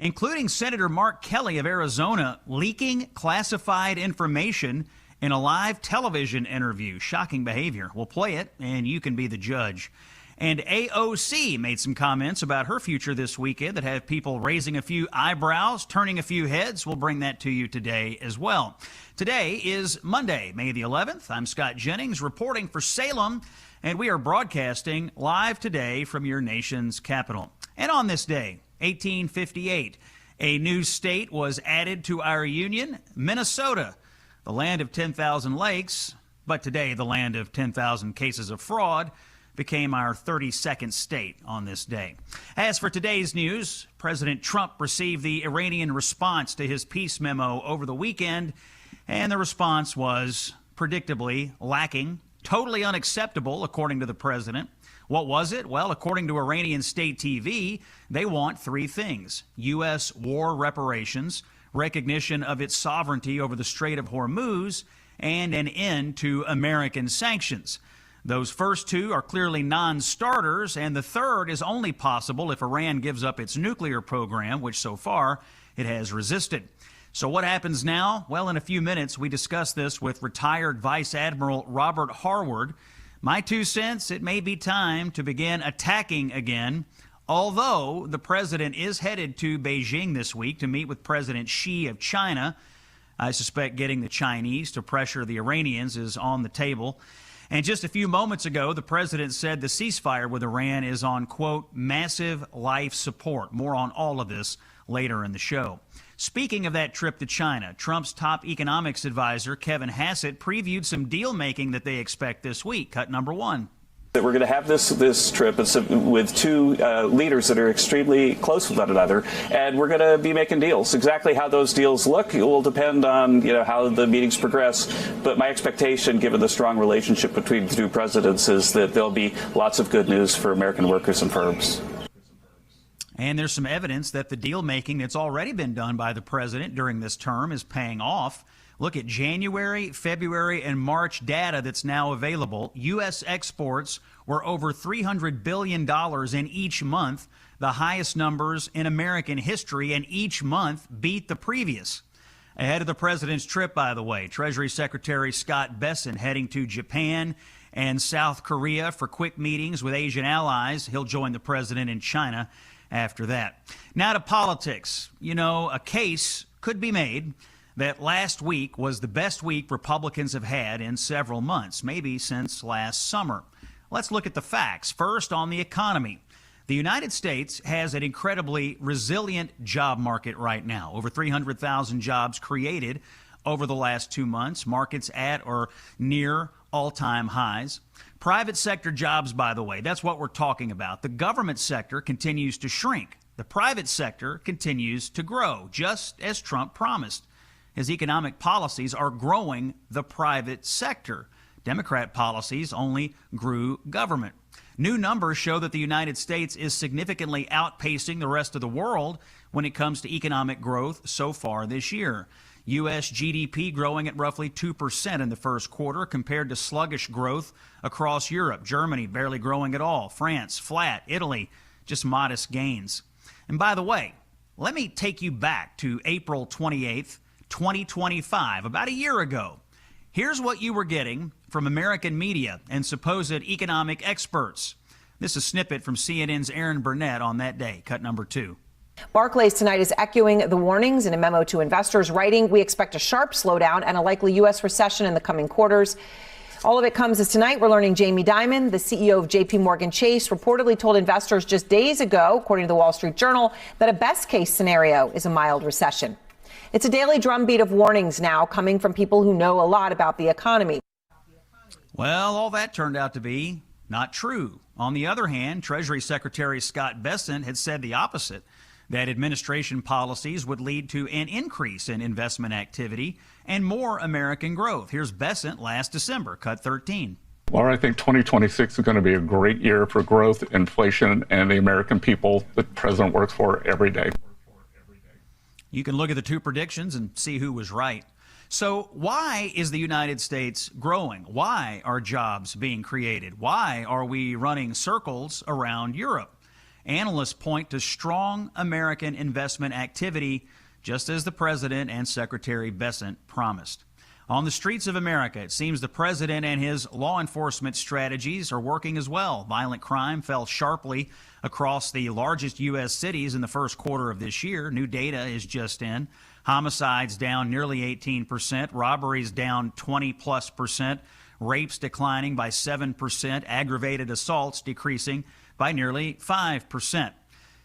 including Senator Mark Kelly of Arizona leaking classified information in a live television interview. Shocking behavior. We'll play it, and you can be the judge. And AOC made some comments about her future this weekend that have people raising a few eyebrows, turning a few heads. We'll bring that to you today as well. Today is Monday, May the 11th. I'm Scott Jennings reporting for Salem, and we are broadcasting live today from your nation's capital. And on this day, 1858, a new state was added to our union, Minnesota, the land of 10,000 lakes, but today the land of 10,000 cases of fraud, became our 32nd state on this day. As for today's news, President Trump received the Iranian response to his peace memo over the weekend, and the response was predictably lacking, totally unacceptable, according to the president. What was it? Well, according to Iranian state TV, they want three things: U.S. war reparations, recognition of its sovereignty over the Strait of Hormuz, and an end to American sanctions. Those first two are clearly non-starters, and the third is only possible if Iran gives up its nuclear program, which so far it has resisted. So what happens now? Well, in a few minutes, we discuss this with retired Vice Admiral Robert Harward. My 2 cents, it may be time to begin attacking again, although the president is headed to Beijing this week to meet with President Xi of China. I suspect getting the Chinese to pressure the Iranians is on the table. And just a few moments ago, the president said the ceasefire with Iran is on, quote, massive life support. More on all of this later in the show. Speaking of that trip to China, Trump's top economics advisor, Kevin Hassett, previewed some deal making that they expect this week. Cut number one. That we're going to have this trip with two leaders that are extremely close with one another, and we're going to be making deals. Exactly how those deals look, it will depend on how the meetings progress. But my expectation, given the strong relationship between the two presidents, is that there'll be lots of good news for American workers and firms. And there's some evidence that the deal making that's already been done by the president during this term is paying off. Look at January, February, and March data that's now available. U.S. exports were over $300 billion in each month, the highest numbers in American history, and each month beat the previous. Ahead of the president's trip, by the way, Treasury Secretary Scott Bessent heading to Japan and South Korea for quick meetings with Asian allies. He'll join the president in China after that. Now to politics. A case could be made that last week was the best week Republicans have had in several months, maybe since last summer. Let's look at the facts. First, on the economy. The United States has an incredibly resilient job market right now. Over 300,000 jobs created over the last 2 months. Markets at or near all-time highs. Private sector jobs, by the way, that's what we're talking about. The government sector continues to shrink. The private sector continues to grow, just as Trump promised. His economic policies are growing the private sector. Democrat policies only grew government. New numbers show that the United States is significantly outpacing the rest of the world when it comes to economic growth so far this year. U.S. GDP growing at roughly 2% in the first quarter compared to sluggish growth across Europe. Germany barely growing at all. France flat. Italy just modest gains. And by the way, let me take you back to April 28th, 2025, about a year ago. Here's what you were getting from American media and supposed economic experts. This is a snippet from CNN's Aaron Burnett on that day. Cut number two. Barclays tonight is echoing the warnings in a memo to investors, writing, "We expect a sharp slowdown and a likely U.S. recession in the coming quarters." All of it comes as tonight we're learning Jamie Dimon, the CEO of J.P. Morgan Chase, reportedly told investors just days ago, according to the Wall Street Journal, that a best-case scenario is a mild recession. It's a daily drumbeat of warnings now coming from people who know a lot about the economy. Well, all that turned out to be not true. On the other hand, Treasury Secretary Scott Bessent had said the opposite, that administration policies would lead to an increase in investment activity and more American growth. Here's Bessent last December, cut 13. Well, I think 2026 is going to be a great year for growth, inflation, and the American people that the president works for every day. You can look at the two predictions and see who was right. So why is the United States growing? Why are jobs being created? Why are we running circles around Europe? Analysts point to strong American investment activity, just as the president and Secretary Bessent promised. On the streets of America, it seems the president and his law enforcement strategies are working as well. Violent crime fell sharply across the largest U.S. cities in the first quarter of this year. New data is just in. Homicides down nearly 18%, robberies down 20+%, rapes declining by 7%, aggravated assaults decreasing by nearly 5%.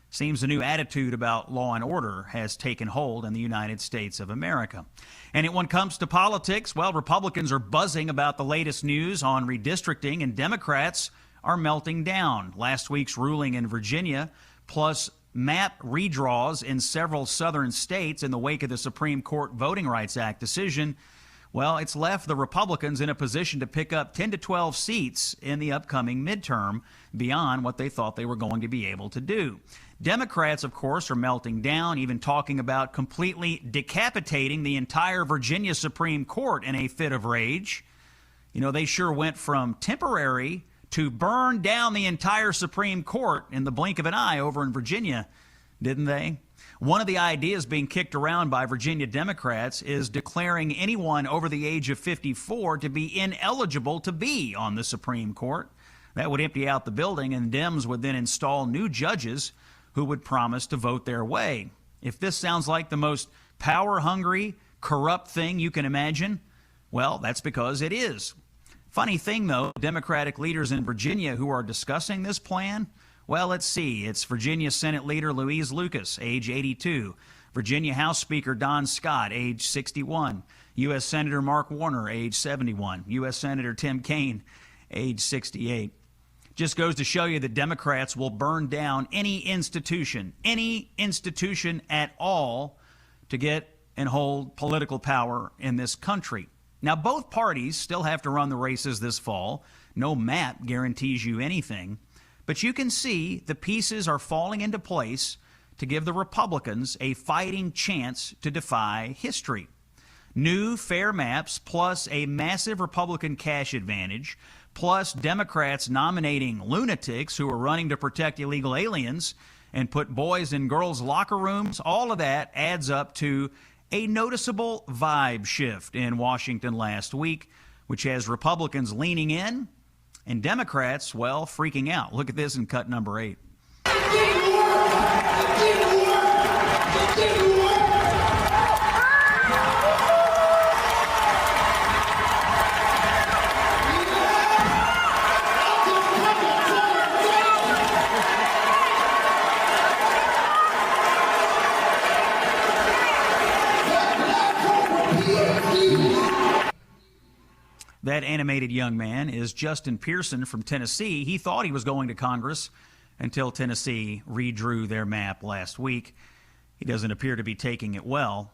Seems a new attitude about law and order has taken hold in the United States of America. And when it comes to politics, well, Republicans are buzzing about the latest news on redistricting, and Democrats are melting down. Last week's ruling in Virginia, plus map redraws in several southern states in the wake of the Supreme Court Voting Rights Act decision, well, it's left the Republicans in a position to pick up 10 to 12 seats in the upcoming midterm beyond what they thought they were going to be able to do. Democrats, of course, are melting down, even talking about completely decapitating the entire Virginia Supreme Court in a fit of rage. You know, they sure went from temporary to burn down the entire Supreme Court in the blink of an eye over in Virginia, didn't they? One of the ideas being kicked around by Virginia Democrats is declaring anyone over the age of 54 to be ineligible to be on the Supreme Court. That would empty out the building, and Dems would then install new judges who would promise to vote their way. If this sounds like the most power-hungry, corrupt thing you can imagine, well, that's because it is. Funny thing, though, Democratic leaders in Virginia who are discussing this plan, well, let's see. It's Virginia Senate Leader Louise Lucas, age 82. Virginia House Speaker Don Scott, age 61. U.S. Senator Mark Warner, age 71. U.S. Senator Tim Kaine, age 68. Just goes to show you that Democrats will burn down any institution at all to get and hold political power in this country. Now, both parties still have to run the races this fall. No map guarantees you anything. But you can see the pieces are falling into place to give the Republicans a fighting chance to defy history. New fair maps plus a massive Republican cash advantage, plus Democrats nominating lunatics who are running to protect illegal aliens and put boys in girls' locker rooms, all of that adds up to a noticeable vibe shift in Washington last week, which has Republicans leaning in and Democrats, well, freaking out. Look at this in cut number 8. That animated young man is Justin Pearson from Tennessee. He thought he was going to Congress until Tennessee redrew their map last week. He doesn't appear to be taking it well.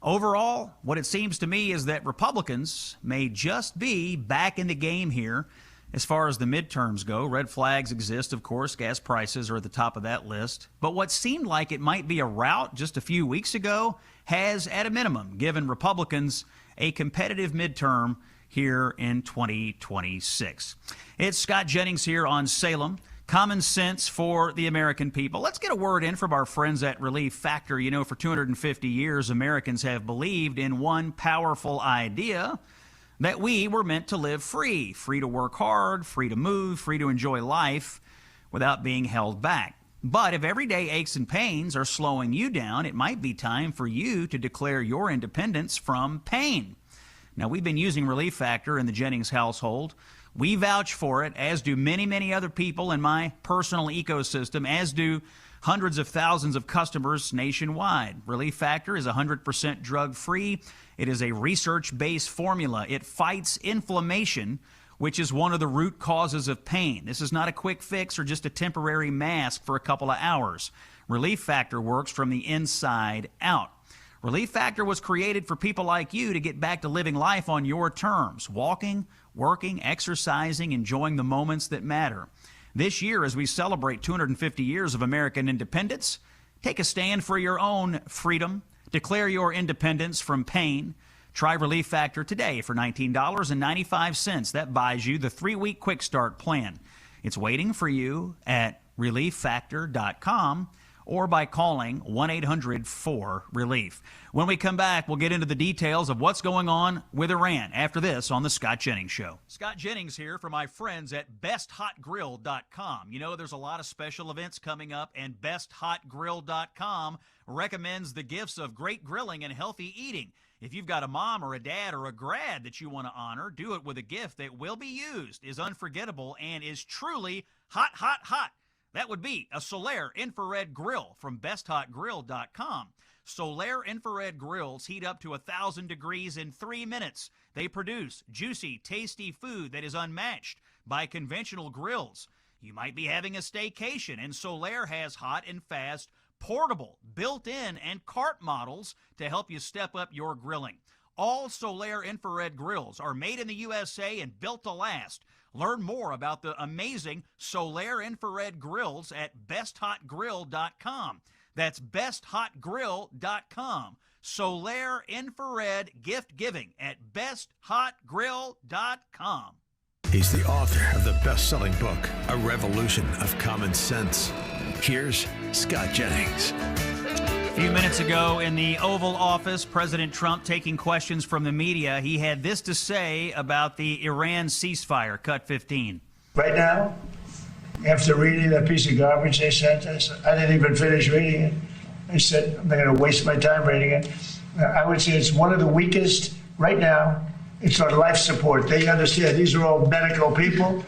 Overall, what it seems to me is that Republicans may just be back in the game here as far as the midterms go. Red flags exist, of course. Gas prices are at the top of that list. But what seemed like it might be a rout just a few weeks ago has, at a minimum, given Republicans a competitive midterm here in 2026. It's Scott Jennings here on Salem. Common sense for the American people. Let's get a word in from our friends at Relief Factor. You know, for 250 years, Americans have believed in one powerful idea, that we were meant to live free to work hard, free to move, free to enjoy life without being held back. But if everyday aches and pains are slowing you down, it might be time for you to declare your independence from pain. Now, we've been using Relief Factor in the Jennings household. We vouch for it, as do many, many other people in my personal ecosystem, as do hundreds of thousands of customers nationwide. Relief Factor is 100% drug-free. It is a research-based formula. It fights inflammation, which is one of the root causes of pain. This is not a quick fix or just a temporary mask for a couple of hours. Relief Factor works from the inside out. Relief Factor was created for people like you to get back to living life on your terms, walking, working, exercising, enjoying the moments that matter. This year, as we celebrate 250 years of American independence, take a stand for your own freedom. Declare your independence from pain. Try Relief Factor today for $19.95. That buys you the 3-week Quick Start plan. It's waiting for you at relieffactor.com or by calling 1-800-4-RELIEF. When we come back, we'll get into the details of what's going on with Iran after this on The Scott Jennings Show. Scott Jennings here for my friends at besthotgrill.com. You know, there's a lot of special events coming up, and besthotgrill.com recommends the gifts of great grilling and healthy eating. If you've got a mom or a dad or a grad that you want to honor, do it with a gift that will be used, is unforgettable, and is truly hot, hot, hot. That would be a Solaire infrared grill from besthotgrill.com. Solaire infrared grills heat up to 1,000 degrees in 3 minutes. They produce juicy, tasty food that is unmatched by conventional grills. You might be having a staycation, and Solaire has hot and fast, portable, built-in, and cart models to help you step up your grilling. All Solaire infrared grills are made in the USA and built to last. Learn more about the amazing Solaire infrared grills at besthotgrill.com. That's besthotgrill.com. Solaire infrared gift giving at besthotgrill.com. He's the author of the best-selling book, A Revolution of Common Sense. Here's Scott Jennings. A few minutes ago in the Oval Office, President Trump taking questions from the media. He had this to say about the Iran ceasefire, cut 15. Right now, after reading that piece of garbage they sent us, I didn't even finish reading it. I said, I'm not going to waste my time reading it. I would say it's one of the weakest right now. It's on life support. They understand these are all medical people.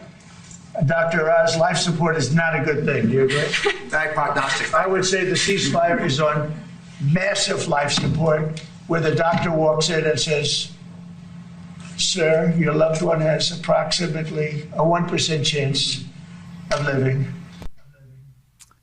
Dr. Oz, life support is not a good thing. Do you agree? Bad prognostic. I would say the ceasefire is on massive life support, where the doctor walks in and says, sir, your loved one has approximately a 1% chance of living.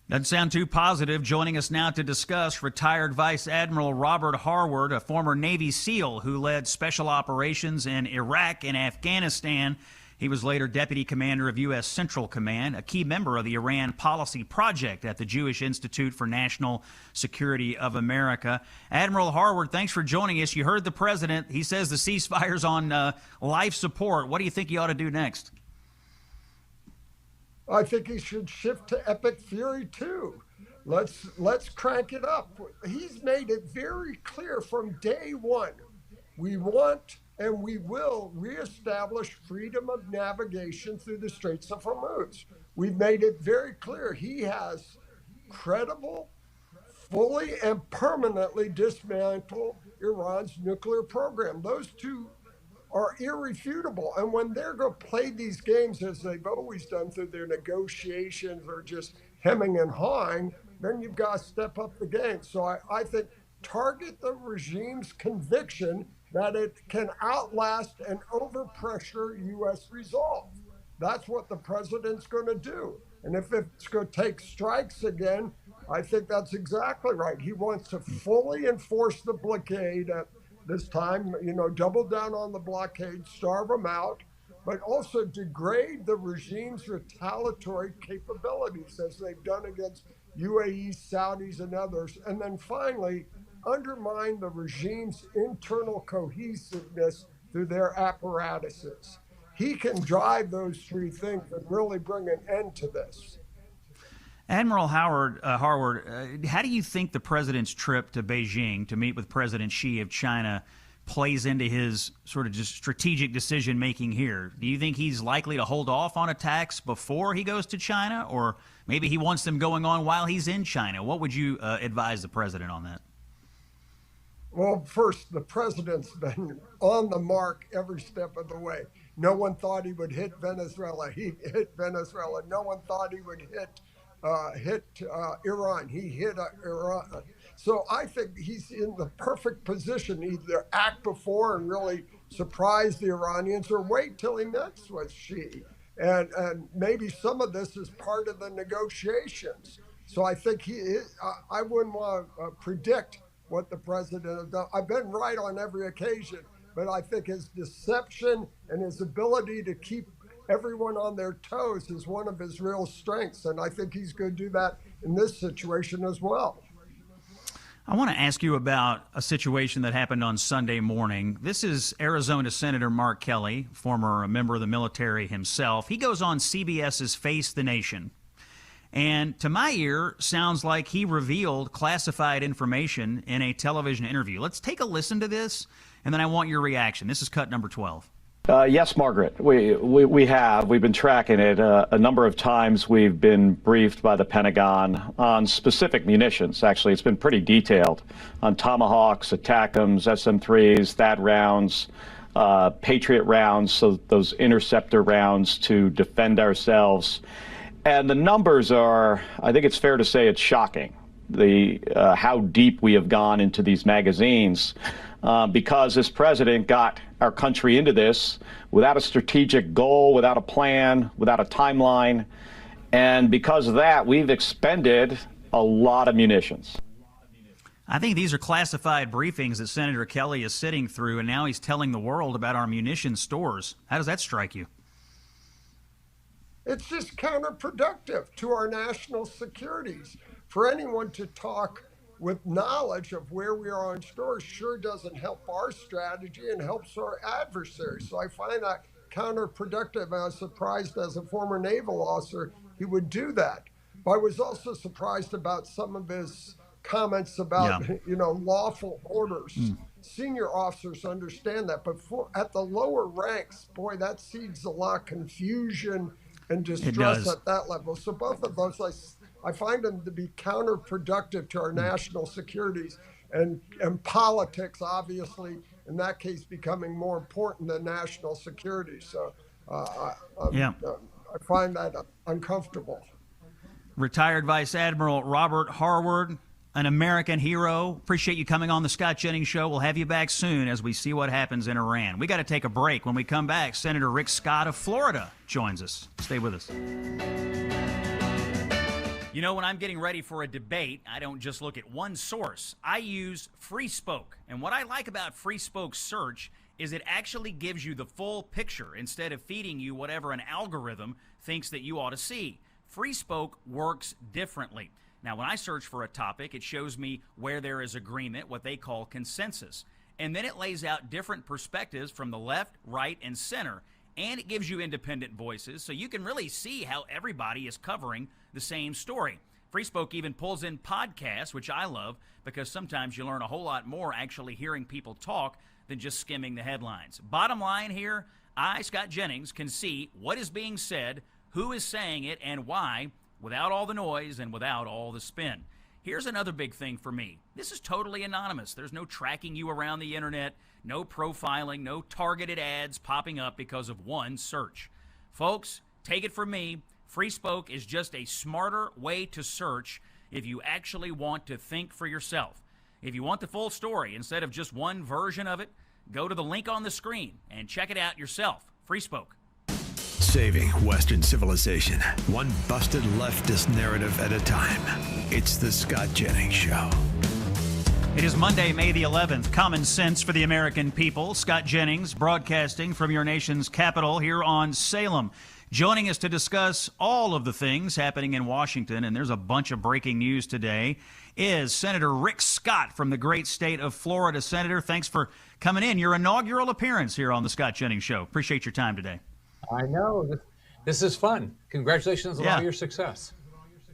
Doesn't sound too positive. Joining us now to discuss, retired Vice Admiral Robert Harward, a former Navy SEAL who led special operations in Iraq and Afghanistan. He was later deputy commander of U.S. Central Command, a key member of the Iran Policy Project at the Jewish Institute for National Security of America. Admiral Harward, thanks for joining us. You heard the president. He says the ceasefire's on life support. What do you think he ought to do next? I think he should shift to Epic Fury 2. Let's crank it up. He's made it very clear from day one. We want and we will reestablish freedom of navigation through the Straits of Hormuz. We've made it very clear he has credible, fully and permanently dismantle Iran's nuclear program. Those two are irrefutable. And when they're going to play these games, as they've always done through their negotiations or just hemming and hawing, then you've got to step up the game. So I think target the regime's conviction that it can outlast and overpressure U.S. resolve. That's what the president's going to do. And if it's going to take strikes again, I think that's exactly right. He wants to fully enforce the blockade at this time, double down on the blockade, starve them out, but also degrade the regime's retaliatory capabilities as they've done against UAE, Saudis, and others. And then finally, undermine the regime's internal cohesiveness through their apparatuses. He can drive those three things and really bring an end to this. Admiral Harward, how do you think the president's trip to Beijing to meet with President Xi of China plays into his sort of just strategic decision-making here? Do you think he's likely to hold off on attacks before he goes to China, or maybe he wants them going on while he's in China? What would you advise the president on that? Well, first, the president's been on the mark every step of the way. No one thought he would hit Venezuela. He hit Venezuela. No one thought he would hit Iran. He hit Iran. So I think he's in the perfect position, either act before and really surprise the Iranians, or wait till he meets with Xi. And maybe some of this is part of the negotiations. So I think I wouldn't want to predict what the president has done. I've been right on every occasion, but I think his deception and his ability to keep everyone on their toes is one of his real strengths, and I think he's going to do that in this situation as well. I want to ask you about a situation that happened on Sunday morning. This is Arizona Senator Mark Kelly, former member of the military himself. He goes on CBS's Face the Nation, And to my ear, sounds like he revealed classified information in a television interview. Let's take a listen to this, and then I want your reaction. This is cut number 12. Yes, Margaret, we have. We've been tracking it. A number of times we've been briefed by the Pentagon on specific munitions. Actually, it's been pretty detailed on Tomahawks, ATACMS, SM-3s, THAAD rounds, Patriot rounds, so those interceptor rounds to defend ourselves. And the numbers are, I think it's fair to say it's shocking, how deep we have gone into these magazines. Because this president got our country into this without a strategic goal, without a plan, without a timeline. And because of that, we've expended a lot of munitions. I think these are classified briefings that Senator Kelly is sitting through, and now he's telling the world about our munition stores. How does that strike you? It's just counterproductive to our national securities. For anyone to talk with knowledge of where we are on stores sure doesn't help our strategy and helps our adversaries. So I find that counterproductive. I was surprised as a former naval officer he would do that. But I was also surprised about some of his comments about, lawful orders. Senior officers understand that, but at the lower ranks, boy, that seeds a lot of confusion and distress at that level. So both of those, I find them to be counterproductive to our national securities and politics, obviously, in that case, becoming more important than national security. So I find that uncomfortable. Retired Vice Admiral Robert Harward, an American hero. Appreciate you coming on the Scott Jennings Show. We'll have you back soon as we see what happens in Iran. We got to take a break. When we come back, Senator Rick Scott of Florida joins us. Stay with us. You know, when I'm getting ready for a debate, I don't just look at one source. I use FreeSpoke. And what I like about FreeSpoke search is it actually gives you the full picture instead of feeding you whatever an algorithm thinks that you ought to see. FreeSpoke works differently. Now, when I search for a topic, it shows me where there is agreement, what they call consensus. And then it lays out different perspectives from the left, right, and center. And it gives you independent voices, so you can really see how everybody is covering the same story. FreeSpoke even pulls in podcasts, which I love, because sometimes you learn a whole lot more actually hearing people talk than just skimming the headlines. Bottom line here, I, Scott Jennings, can see what is being said, who is saying it, and why, without all the noise and without all the spin. Here's another big thing for me. This is totally anonymous. There's no tracking you around the internet, no profiling, no targeted ads popping up because of one search. Folks, take it from me, FreeSpoke is just a smarter way to search if you actually want to think for yourself. If you want the full story instead of just one version of it, go to the link on the screen and check it out yourself. FreeSpoke. Saving Western civilization, one busted leftist narrative at a time. It's the Scott Jennings Show. It is Monday, May the 11th. Common sense for the American people. Scott Jennings broadcasting from your nation's capital here on Salem. Joining us to discuss all of the things happening in Washington, and there's a bunch of breaking news today, is Senator Rick Scott from the great state of Florida. Senator, thanks for coming in. Your inaugural appearance here on the Scott Jennings Show. Appreciate your time today. I know. This is fun. Congratulations on all your success.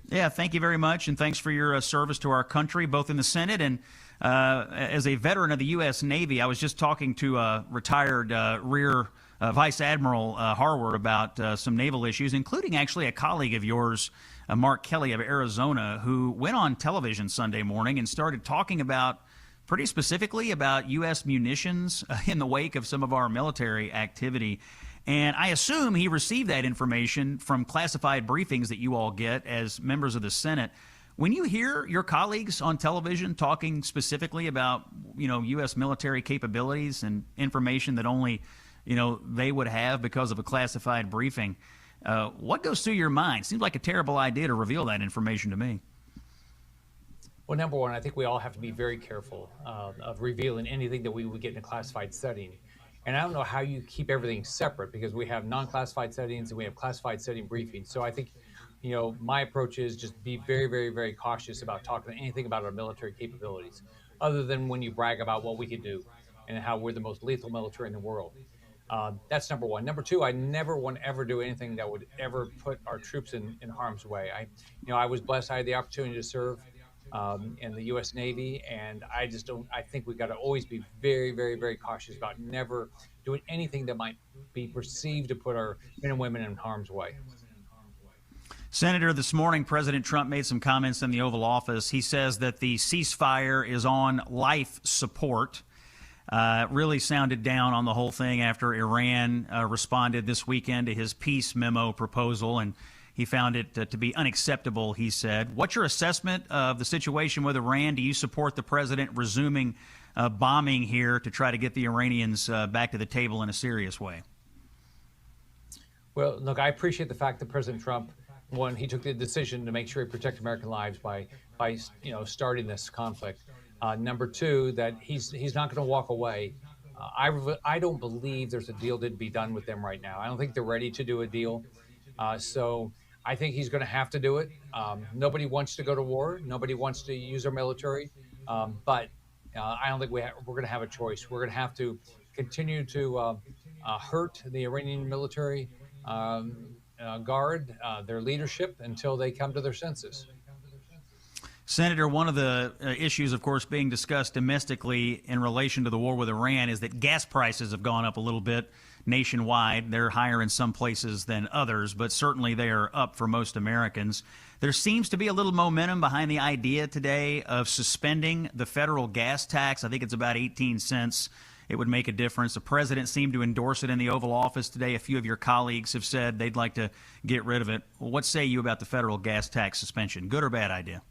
Yeah, thank you very much, and thanks for your service to our country, both in the Senate and as a veteran of the U.S. Navy. I was just talking to retired Rear Vice Admiral Harward about some naval issues, including actually a colleague of yours, Mark Kelly of Arizona, who went on television Sunday morning and started talking about, pretty specifically, about U.S. munitions in the wake of some of our military activity. And I assume he received that information from classified briefings that you all get as members of the Senate. When you hear your colleagues on television talking specifically about, U.S. military capabilities and information that only, they would have because of a classified briefing, what goes through your mind? Seems like a terrible idea to reveal that information to me. Well, number one, I think we all have to be very careful of revealing anything that we would get in a classified setting. And I don't know how you keep everything separate, because we have non-classified settings and we have classified setting briefings. So I think, my approach is just be very, very, very cautious about talking anything about our military capabilities, other than when you brag about what we can do and how we're the most lethal military in the world. That's number one. Number two, I never want to ever do anything that would ever put our troops in harm's way. I was blessed. I had the opportunity to serve in the U.S. Navy, and I just don't. I think we got to always be very, very, very cautious about never doing anything that might be perceived to put our men and women in harm's way. Senator, this morning, President Trump made some comments in the Oval Office. He says that the ceasefire is on life support. Really sounded down on the whole thing after Iran responded this weekend to his peace memo proposal, and he found it to be unacceptable, he said. What's your assessment of the situation with Iran? Do you support the president resuming bombing here to try to get the Iranians back to the table in a serious way? Well, look, I appreciate the fact that President Trump, one, he took the decision to make sure he protected American lives by starting this conflict. Number two, that he's not going to walk away. I don't believe there's a deal to be done with them right now. I don't think they're ready to do a deal. So I think he's going to have to do it. Nobody wants to go to war. Nobody wants to use our military. But I don't think we're going to have a choice. We're going to have to continue to hurt the Iranian military guard, their leadership, until they come to their senses. Senator, one of the issues, of course, being discussed domestically in relation to the war with Iran is that gas prices have gone up a little bit nationwide. They're higher in some places than others, but certainly they are up for most Americans. There seems to be a little momentum behind the idea today of suspending the federal gas tax. I think it's about 18 cents. It would make a difference. The president seemed to endorse it in the Oval Office today. A few of your colleagues have said they'd like to get rid of it. Well, what say you about the federal gas tax suspension? Good or bad idea?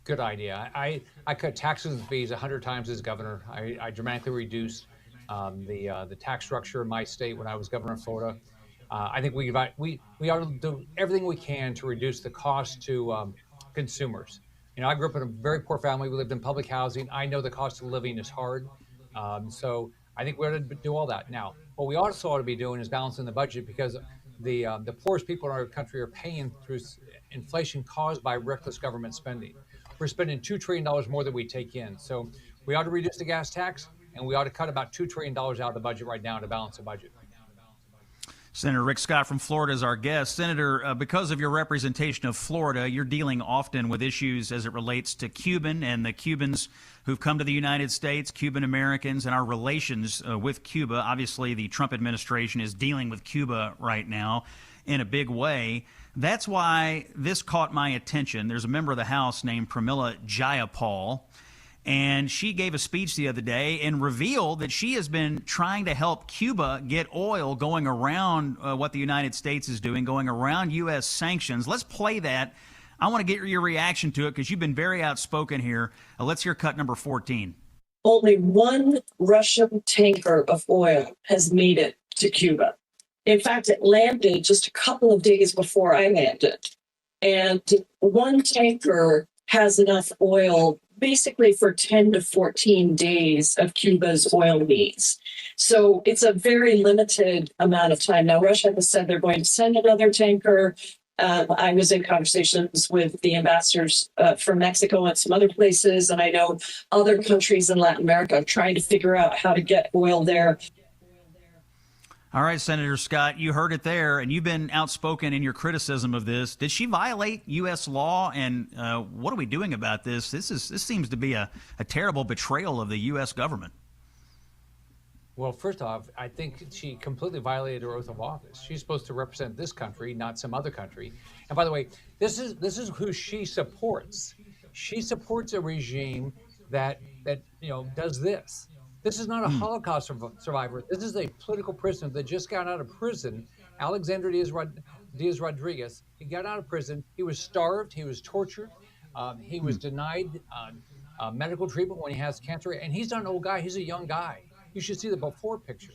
Good idea. I cut taxes and fees 100 times as governor. I dramatically reduced the tax structure in my state when I was governor of Florida. I think we ought to do everything we can to reduce the cost to consumers. I grew up in a very poor family. We lived in public housing. I know the cost of living is hard. So I think we ought to do all that. Now, what we also ought to be doing is balancing the budget, because the poorest people in our country are paying through inflation caused by reckless government spending. We're spending $2 trillion more than we take in. So we ought to reduce the gas tax, and we ought to cut about $2 trillion out of the budget right now to balance the budget. Senator Rick Scott from Florida is our guest. Senator, because of your representation of Florida, you're dealing often with issues as it relates to Cuban and the Cubans who've come to the United States, Cuban Americans, and our relations with Cuba. Obviously, the Trump administration is dealing with Cuba right now in a big way. That's why this caught my attention. There's a member of the House named Pramila Jayapal, and she gave a speech the other day and revealed that she has been trying to help Cuba get oil going around what the United States is doing, going around U.S. sanctions. Let's play that. I want to get your reaction to it because you've been very outspoken here. Let's hear cut number 14. Only one Russian tanker of oil has made it to Cuba. In fact, it landed just a couple of days before I landed. And one tanker has enough oil basically for 10 to 14 days of Cuba's oil needs. So it's a very limited amount of time. Now, Russia has said they're going to send another tanker. I was in conversations with the ambassadors from Mexico and some other places, and I know other countries in Latin America are trying to figure out how to get oil there. All right, Senator Scott, you heard it there, and you've been outspoken in your criticism of this. Did she violate U.S. law, and what are we doing about this? This seems to be a terrible betrayal of the U.S. government. Well, first off, I think she completely violated her oath of office. She's supposed to represent this country, not some other country. And by the way, this is who she supports. She supports a regime that does this. This is not a Holocaust survivor. This is a political prisoner that just got out of prison. Alexander Diaz-Rodriguez, he got out of prison. He was starved. He was tortured. He was denied medical treatment when he has cancer. And he's not an old guy. He's a young guy. You should see the before picture.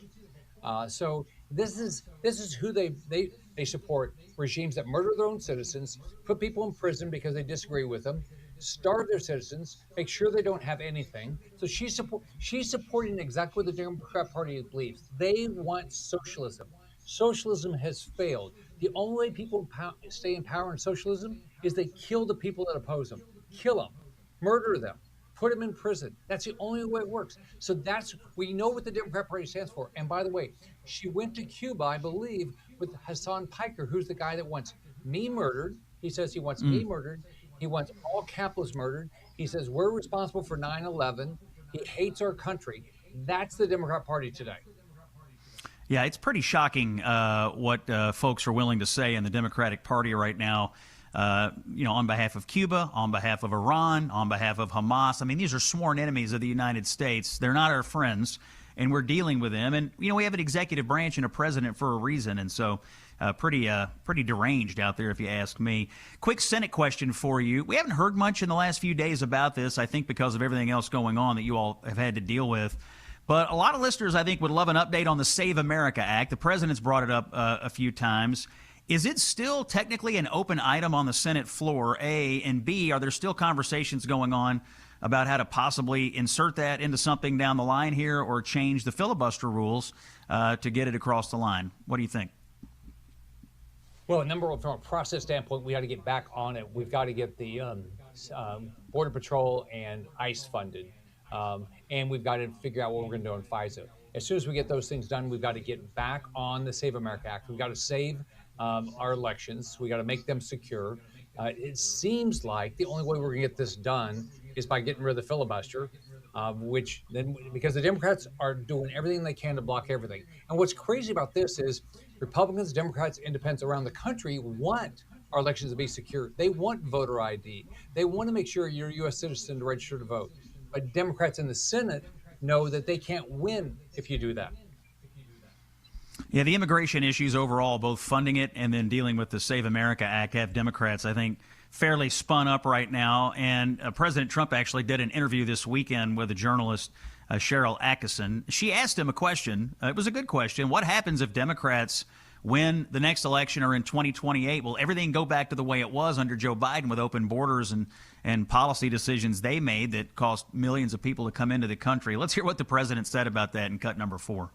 So this is who they support: regimes that murder their own citizens, put people in prison because they disagree with them, starve their citizens, make sure they don't have anything. So she's supporting exactly what the Democrat Party believes. They want socialism. Socialism has failed. The only way people stay in power in socialism is they kill the people that oppose them, kill them, murder them, put them in prison. That's the only way it works. So we know what the Democrat Party stands for. And by the way, she went to Cuba, I believe, with Hassan Piker, who's the guy that wants me murdered. He says he wants me murdered. He wants all capitalists murdered. He says we're responsible for 9/11. He hates our country. That's the Democrat Party today. Yeah, it's pretty shocking what folks are willing to say in the Democratic Party right now, on behalf of Cuba, on behalf of Iran, on behalf of Hamas. I mean, these are sworn enemies of the United States. They're not our friends, and we're dealing with them. And, we have an executive branch and a president for a reason, and so pretty deranged out there, if you ask me. Quick Senate question for you. We haven't heard much in the last few days about this, I think because of everything else going on that you all have had to deal with. But a lot of listeners, I think, would love an update on the Save America Act. The president's brought it up a few times. Is it still technically an open item on the Senate floor, A? And B, are there still conversations going on about how to possibly insert that into something down the line here or change the filibuster rules to get it across the line? What do you think? Well, number one, from a process standpoint, we got to get back on it. We've got to get the Border Patrol and ICE funded. And we've got to figure out what we're going to do on FISA. As soon as we get those things done, we've got to get back on the Save America Act. We've got to save our elections. We got to make them secure. It seems like the only way we're going to get this done is by getting rid of the filibuster, because the Democrats are doing everything they can to block everything. And what's crazy about this is Republicans, Democrats, independents around the country want our elections to be secure. They want voter ID. They want to make sure you're a U.S. citizen to register to vote. But Democrats in the Senate know that they can't win if you do that. Yeah, the immigration issues overall, both funding it and then dealing with the Save America Act, have Democrats, I think, fairly spun up right now. And President Trump actually did an interview this weekend with a journalist, Cheryl Atkinson. She asked him a question. It was a good question. What happens if Democrats win the next election or in 2028? Will everything go back to the way it was under Joe Biden with open borders and policy decisions they made that cost millions of people to come into the country? Let's hear what the president said about that in cut number 4.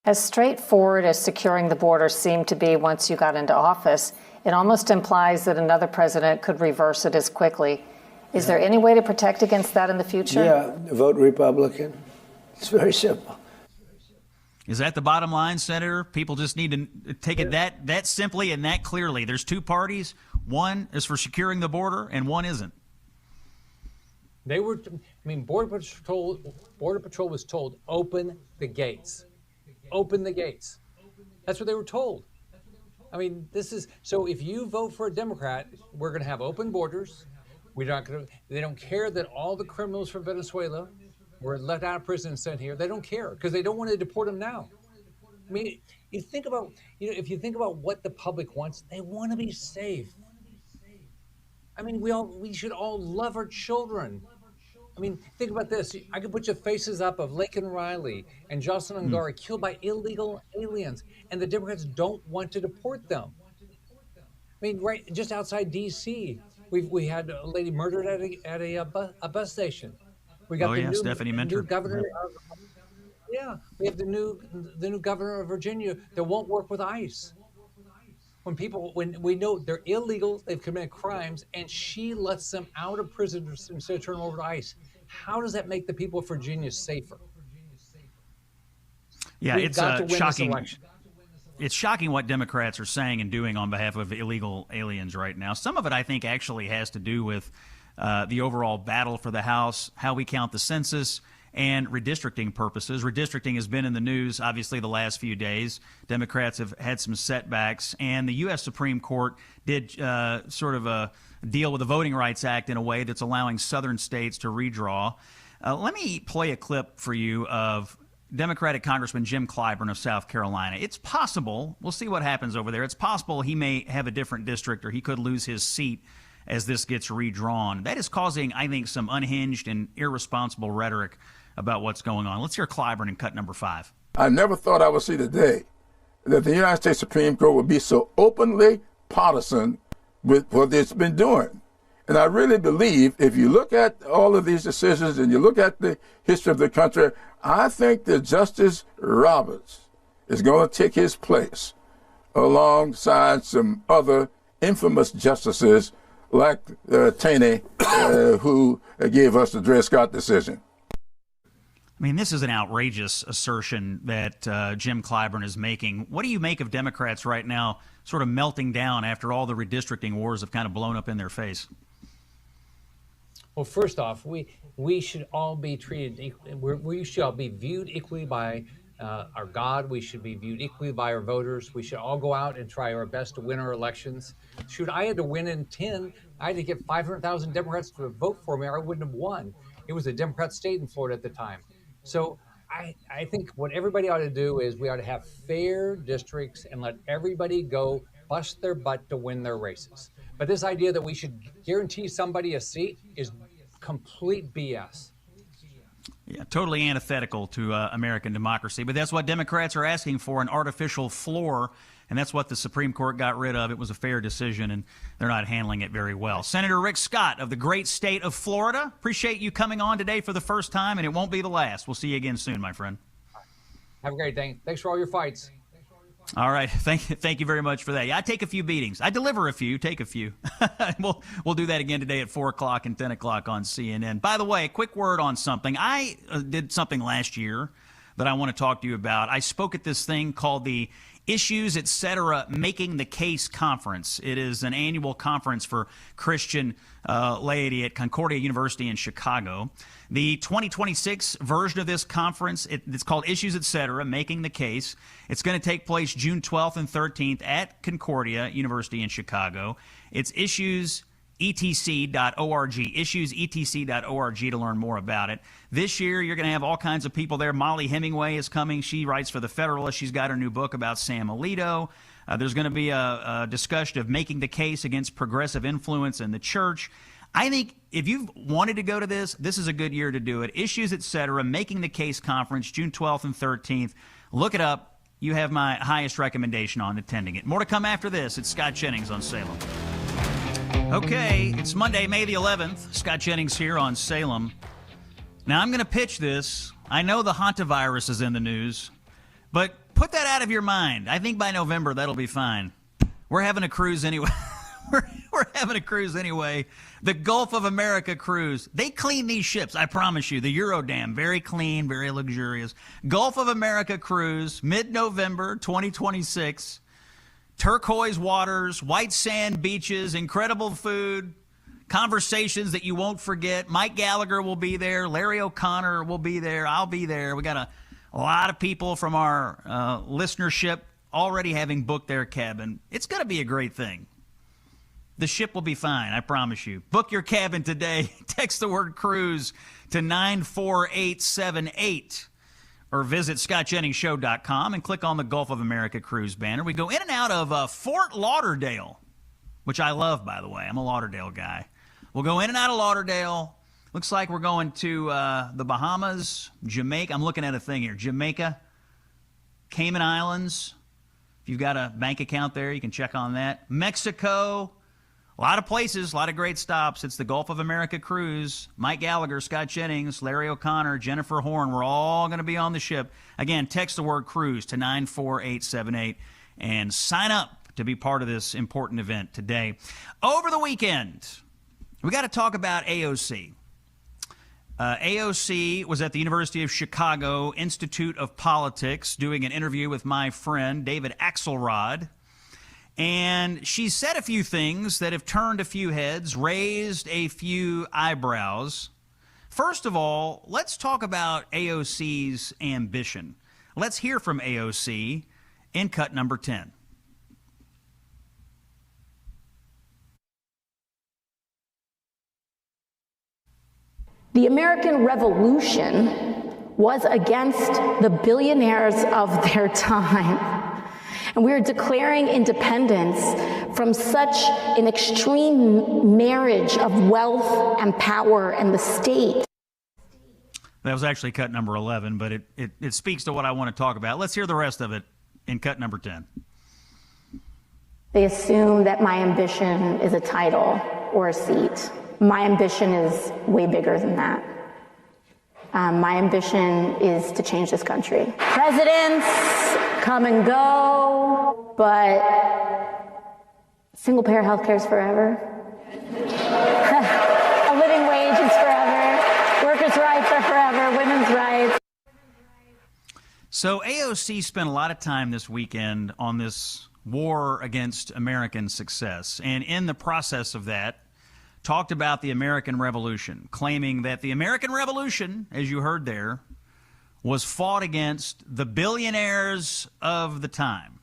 As straightforward as securing the border seemed to be once you got into office, it almost implies that another president could reverse it as quickly. Is there any way to protect against that in the future? Yeah, vote Republican. It's very simple. Is that the bottom line, Senator? People just need to take it that simply and that clearly. There's two parties. One is for securing the border, and one isn't. Border Patrol was told, open the gates. Open the gates. That's what they were told. So if you vote for a Democrat, we're going to have open borders. They don't care that all the criminals from Venezuela were let out of prison and sent here. They don't care because they don't want to deport them now. You think about, if you think about what the public wants, they want to be safe. We should all love our children. Think about this. I could put your faces up of Laken Riley and Jocelyn Ungari killed by illegal aliens, and the Democrats don't want to deport them. Right just outside D.C., we had a lady murdered at a bus station. We got Stephanie Minter. New governor. We have the new governor of Virginia that won't work with ICE. When we know they're illegal, they've committed crimes, and she lets them out of prison instead of turning them over to ICE. How does that make the people of Virginia safer? Yeah, it's shocking. It's shocking what Democrats are saying and doing on behalf of illegal aliens right now. Some of it, I think, actually has to do with the overall battle for the House, how we count the census, and redistricting purposes. Redistricting has been in the news, obviously, the last few days. Democrats have had some setbacks, and the U.S. Supreme Court did sort of deal with the Voting Rights Act in a way that's allowing southern states to redraw. Let me play a clip for you of Democratic Congressman Jim Clyburn of South Carolina. It's possible, we'll see what happens over there, it's possible he may have a different district or he could lose his seat as this gets redrawn. That is causing, I think, some unhinged and irresponsible rhetoric about what's going on. Let's hear Clyburn in cut number 5. I never thought I would see the day that the United States Supreme Court would be so openly partisan with what it's been doing. And I really believe if you look at all of these decisions and you look at the history of the country, I think that Justice Roberts is going to take his place alongside some other infamous justices like Taney who gave us the Dred Scott decision. I mean, this is an outrageous assertion that Jim Clyburn is making. What do you make of Democrats right now sort of melting down after all the redistricting wars have kind of blown up in their face? Well, first off, we should all be treated equally. We should all be viewed equally by our God. We should be viewed equally by our voters. We should all go out and try our best to win our elections. Shoot, I had to win in 10. I had to get 500,000 Democrats to vote for me, or I wouldn't have won. It was a Democrat state in Florida at the time. So I think what everybody ought to do is we ought to have fair districts and let everybody go bust their butt to win their races. But this idea that we should guarantee somebody a seat is complete BS. Yeah, totally antithetical to American democracy. But that's what Democrats are asking for, an artificial floor. And that's what the Supreme Court got rid of. It was a fair decision, and they're not handling it very well. Senator Rick Scott of the great state of Florida, appreciate you coming on today for the first time, and it won't be the last. We'll see you again soon, my friend. Have a great day. Thanks for all your fights. All right. Thank you very much for that. Yeah, I take a few beatings. I deliver a few, take a few. We'll do that again today at 4 o'clock and 10 o'clock on CNN. By the way, a quick word on something. I did something last year that I want to talk to you about. I spoke at this thing called the Issues, Etc. Making the Case Conference. It is an annual conference for Christian laity at Concordia University in Chicago. The 2026 version of this conference, it's called Issues, Etc. Making the Case. It's going to take place June 12th and 13th at Concordia University in Chicago. It's issuesetc.org, issuesetc.org to learn more about it. This year, you're going to have all kinds of people there. Molly Hemingway is coming. She writes for The Federalist. She's got her new book about Sam Alito. There's going to be a discussion of making the case against progressive influence in the church. I think if you've wanted to go to this, this is a good year to do it. Issues, Etc., Making the Case Conference, June 12th and 13th. Look it up. You have my highest recommendation on attending it. More to come after this. It's Scott Jennings on Salem. Okay, it's Monday, May the 11th. Scott Jennings here on Salem. Now, I'm going to pitch this. I know the hantavirus is in the news, but put that out of your mind. I think by November, that'll be fine. We're having a cruise anyway. We're having a cruise anyway. The Gulf of America cruise. They clean these ships, I promise you. The Eurodam, very clean, very luxurious. Gulf of America cruise, mid-November 2026. Turquoise waters, white sand beaches, incredible food, conversations that you won't forget. Mike Gallagher will be there. Larry O'Connor will be there. I'll be there. We got a lot of people from our listenership already having booked their cabin. It's going to be a great thing. The ship will be fine, I promise you. Book your cabin today. Text the word cruise to 94878 or visit scottjenningsshow.com and click on the Gulf of America cruise banner. We go in and out of Fort Lauderdale, which I love, by the way. I'm a Lauderdale guy. We'll go in and out of Lauderdale. Looks like we're going to the Bahamas, Jamaica. I'm looking at a thing here. Jamaica, Cayman Islands. If you've got a bank account there, you can check on that. Mexico. A lot of places, a lot of great stops. It's the Gulf of America cruise. Mike Gallagher, Scott Jennings, Larry O'Connor, Jennifer Horn. We're all going to be on the ship. Again, text the word cruise to 94878 and sign up to be part of this important event today. Over the weekend, we got to talk about AOC. AOC was at the University of Chicago Institute of Politics doing an interview with my friend David Axelrod. And she said a few things that have turned a few heads, raised a few eyebrows. First of all, let's talk about AOC's ambition. Let's hear from AOC in cut number 10. The American Revolution was against the billionaires of their time. And we are declaring independence from such an extreme marriage of wealth and power and the state. That was actually cut number 11, but it speaks to what I want to talk about. Let's hear the rest of it in cut number 10. They assume that my ambition is a title or a seat. My ambition is way bigger than that. My ambition is to change this country. Presidents come and go, but single-payer health care is forever. A So AOC spent a lot of time this weekend on this war against American success, and in the process of that, talked about the American Revolution, claiming that the American Revolution, as you heard there, was fought against the billionaires of the time.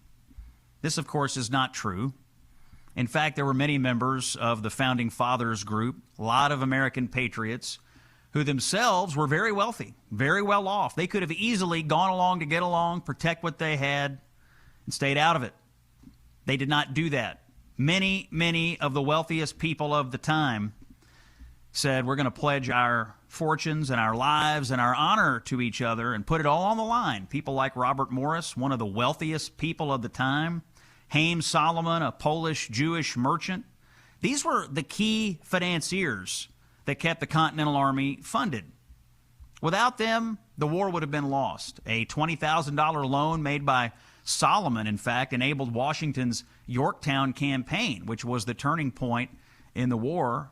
This, of course, is not true. In fact, there were many members of the Founding Fathers group, a lot of American patriots, who themselves were very wealthy, very well off. They could have easily gone along to get along, protect what they had, and stayed out of it. They did not do that. Many of the wealthiest people of the time said, we're going to pledge our fortunes and our lives and our honor to each other and put it all on the line. People like Robert Morris, one of the wealthiest people of the time, Haim Solomon, a Polish Jewish merchant. These were the key financiers that kept the Continental Army funded. Without them, the war would have been lost. A $20,000 loan made by Solomon, in fact, enabled Washington's Yorktown campaign, which was the turning point in the war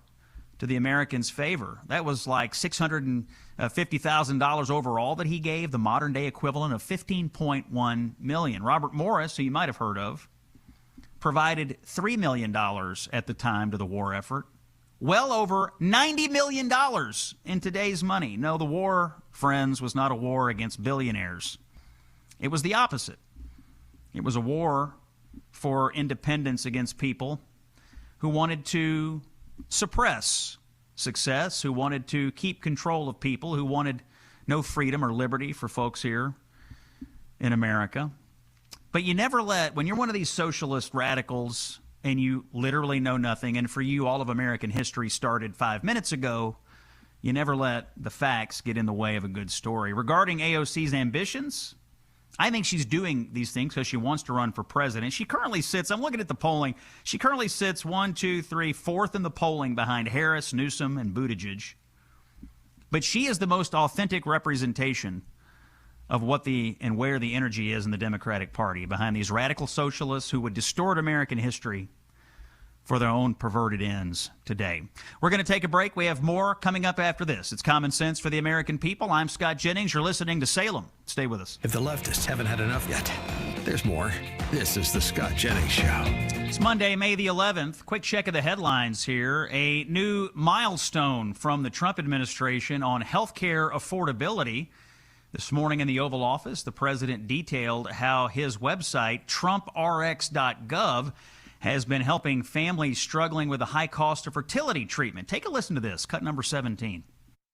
to the Americans' favor. That was like $650,000 overall that he gave, the modern-day equivalent of $15.1 million. Robert Morris, who you might have heard of, provided $3 million at the time to the war effort. Well over $90 million in today's money. No, the war, friends, was not a war against billionaires. It was the opposite. It was a war for independence against people who wanted to suppress success, who wanted to keep control of people, who wanted no freedom or liberty for folks here in America. But you never let, when you're one of these socialist radicals and you literally know nothing, and for you, all of American history started 5 minutes ago, you never let the facts get in the way of a good story. Regarding AOC's ambitions, I think she's doing these things because she wants to run for president. She currently sits, I'm looking at the polling, she currently sits 4th in the polling behind Harris, Newsom, and Buttigieg. But she is the most authentic representation of what and where the energy is in the Democratic Party, behind these radical socialists who would distort American history for their own perverted ends today. We're going to take a break. We have more coming up after this. It's Common Sense for the American People. I'm Scott Jennings. You're listening to Salem. Stay with us. If the leftists haven't had enough yet, there's more. This is the Scott Jennings Show. It's Monday, May the 11th. Quick check of the headlines here. A new milestone from the Trump administration on health care affordability. This morning in the Oval Office, the president detailed how his website, TrumpRx.gov, has been helping families struggling with the high cost of fertility treatment. Take a listen to this, cut number 17.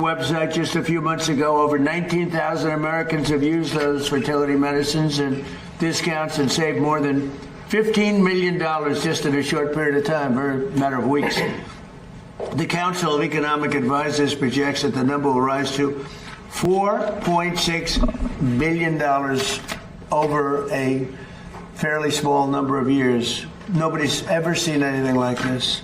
Website just a few months ago, over 19,000 Americans have used those fertility medicines and discounts and saved more than $15 million just in a short period of time, a matter of weeks. The Council of Economic Advisors projects that the number will rise to $4.6 billion over a fairly small number of years. Nobody's ever seen anything like this.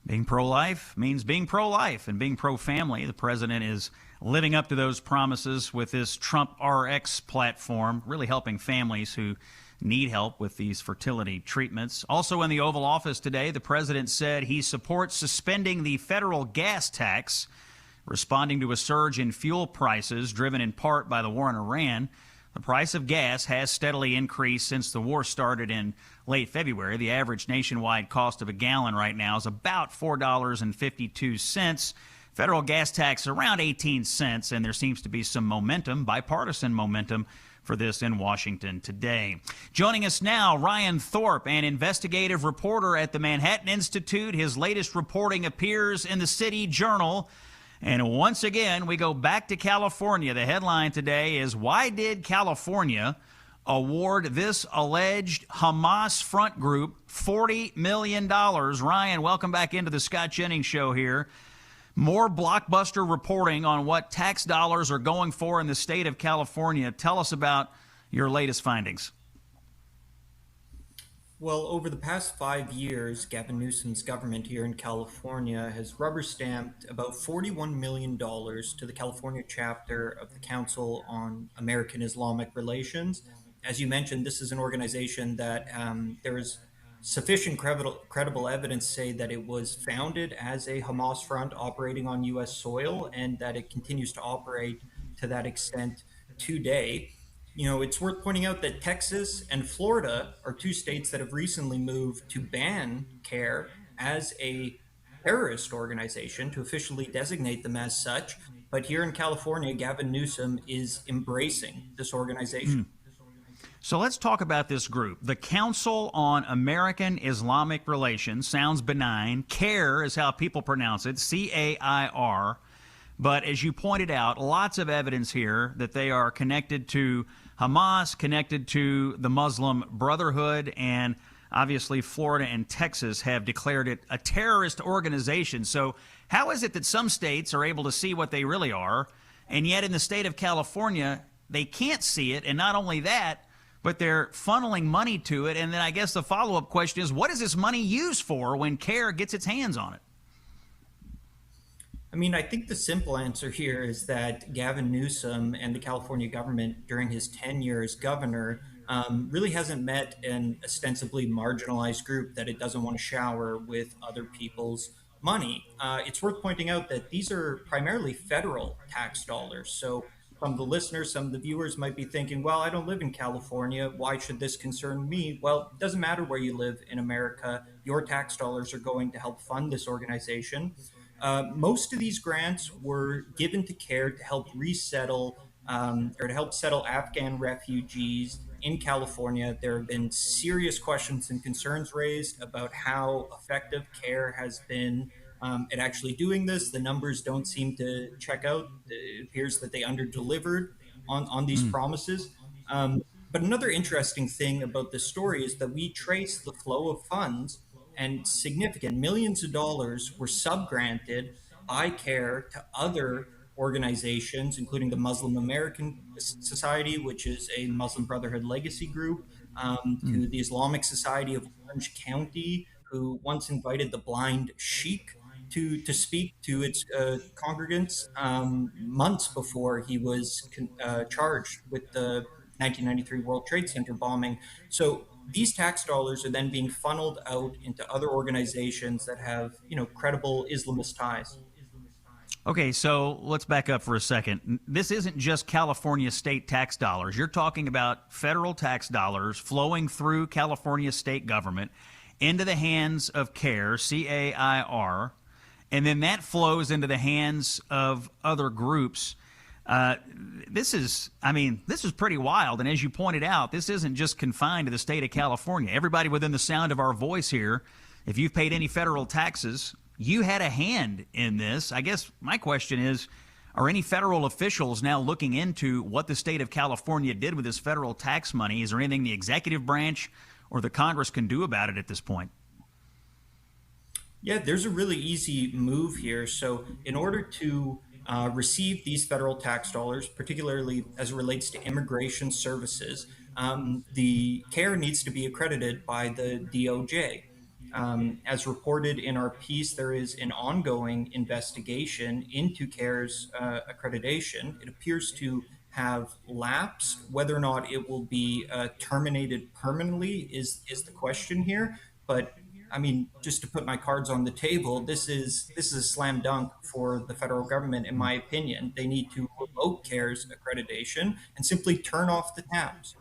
Being pro-life means being pro-life and being pro-family. The president is living up to those promises with this Trump RX platform, really helping families who need help with these fertility treatments. Also in the Oval Office today, the president said he supports suspending the federal gas tax, responding to a surge in fuel prices driven in part by the war in Iran. The price of gas has steadily increased since the war started in late February. The average nationwide cost of a gallon right now is about $4.52. Federal gas tax around 18 cents, and there seems to be some momentum, bipartisan momentum, for this in Washington today. Joining us now, Ryan Thorpe, an investigative reporter at the Manhattan Institute. His latest reporting appears in the City Journal. And once again, we go back to California. The headline today is, why did California award this alleged Hamas front group $40 million? Ryan, welcome back into the Scott Jennings Show here. More blockbuster reporting on what tax dollars are going for in the state of California. Tell us about your latest findings. Well, over the past 5 years, Gavin Newsom's government here in California has rubber-stamped about $41 million to the California chapter of the Council on American Islamic Relations. As you mentioned, this is an organization that there is sufficient credible evidence to say that it was founded as a Hamas front operating on U.S. soil, and that it continues to operate to that extent today. It's worth pointing out that Texas and Florida are two states that have recently moved to ban CARE as a terrorist organization, to officially designate them as such. But here in California, Gavin Newsom is embracing this organization. So let's talk about this group. The Council on American Islamic Relations sounds benign. CAIR is how people pronounce it, C-A-I-R. But as you pointed out, lots of evidence here that they are connected to Hamas, connected to the Muslim Brotherhood, and obviously Florida and Texas have declared it a terrorist organization. So how is it that some states are able to see what they really are, and yet in the state of California, they can't see it? And not only that, but they're funneling money to it. And then I guess the follow-up question is, what is this money used for when CARE gets its hands on it? I think the simple answer here is that Gavin Newsom and the California government during his tenure as governor really hasn't met an ostensibly marginalized group that it doesn't want to shower with other people's money. It's worth pointing out that these are primarily federal tax dollars. So some of the listeners, some of the viewers might be thinking, well, I don't live in California. Why should this concern me? Well, it doesn't matter where you live in America. Your tax dollars are going to help fund this organization. Most of these grants were given to CARE to help resettle or to help settle Afghan refugees in California. There have been serious questions and concerns raised about how effective CARE has been at actually doing this. The numbers don't seem to check out. It appears that they underdelivered on these promises. But another interesting thing about this story is that we trace the flow of funds, and significant millions of dollars were subgranted by CARE to other organizations, including the Muslim American Society, which is a Muslim Brotherhood legacy group, to the Islamic Society of Orange County, who once invited the blind sheikh to speak to its congregants months before he was charged with the 1993 World Trade Center bombing. So these tax dollars are then being funneled out into other organizations that have, credible Islamist ties. Okay, so let's back up for a second. This isn't just California state tax dollars. You're talking about federal tax dollars flowing through California state government into the hands of CAIR, C-A-I-R, and then that flows into the hands of other groups. This is pretty wild. And as you pointed out, this isn't just confined to the state of California. Everybody within the sound of our voice here, if you've paid any federal taxes, you had a hand in this. I guess my question is, are any federal officials now looking into what the state of California did with this federal tax money? Is there anything the executive branch or the Congress can do about it at this point? Yeah, there's a really easy move here. So in order to receive these federal tax dollars, particularly as it relates to immigration services, the CARE needs to be accredited by the DOJ. As reported in our piece, there is an ongoing investigation into CARE's accreditation. It appears to have lapsed. Whether or not it will be terminated permanently is the question here. But just to put my cards on the table, this is a slam dunk for the federal government, in my opinion. They need to revoke CARE's accreditation and simply turn off the taps.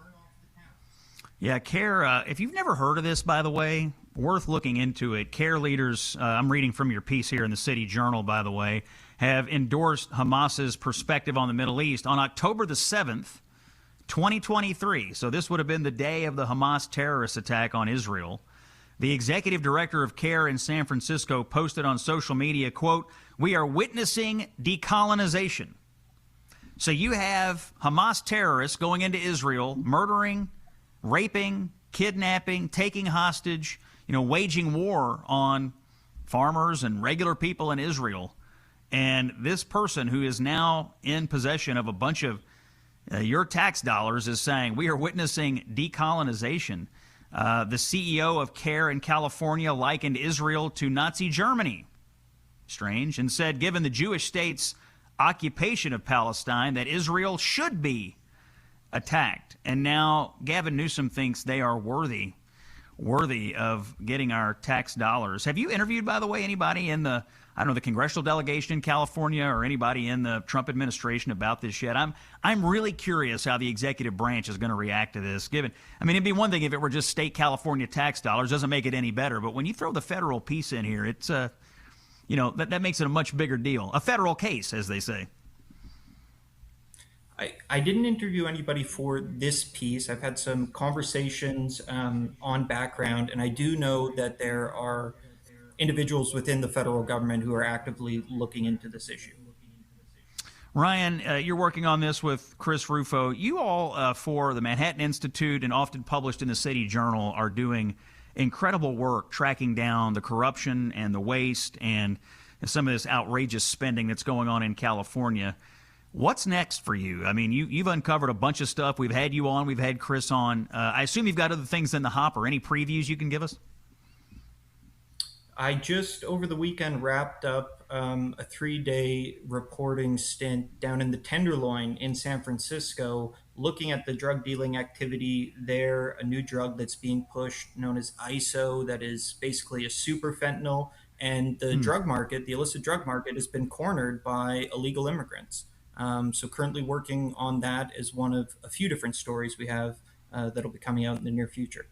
Yeah, CARE, if you've never heard of this, by the way, worth looking into it. CARE leaders, I'm reading from your piece here in the City Journal, by the way, have endorsed Hamas's perspective on the Middle East on October the 7th, 2023. So this would have been the day of the Hamas terrorist attack on Israel. The executive director of CARE in San Francisco posted on social media, quote, "We are witnessing decolonization." So you have Hamas terrorists going into Israel, murdering, raping, kidnapping, taking hostage, waging war on farmers and regular people in Israel. And this person who is now in possession of a bunch of your tax dollars is saying, we are witnessing decolonization. The CEO of CARE in California likened Israel to Nazi Germany. Strange. And said, given the Jewish state's occupation of Palestine, that Israel should be attacked. And now Gavin Newsom thinks they are worthy. worthy of getting our tax dollars. Have you interviewed, by the way, anybody in the congressional delegation in California or anybody in the Trump administration about this yet? I'm really curious how the executive branch is going to react to this. It'd be one thing if it were just state California tax dollars, doesn't make it any better. But when you throw the federal piece in here, it's that makes it a much bigger deal, a federal case, as they say. I didn't interview anybody for this piece. I've had some conversations on background, and I do know that there are individuals within the federal government who are actively looking into this issue. Ryan, you're working on this with Chris Rufo. You all, for the Manhattan Institute and often published in the City Journal, are doing incredible work tracking down the corruption and the waste and some of this outrageous spending that's going on in California. What's next for you? I mean, you've uncovered a bunch of stuff. We've had you on. We've had Chris on. I assume you've got other things in the hopper. Any previews you can give us? I just over the weekend wrapped up a 3-day reporting stint down in the Tenderloin in San Francisco, looking at the drug dealing activity there, a new drug that's being pushed known as ISO, that is basically a super fentanyl. And the drug market, the illicit drug market, has been cornered by illegal immigrants. So currently working on that is one of a few different stories we have that'll be coming out in the near future.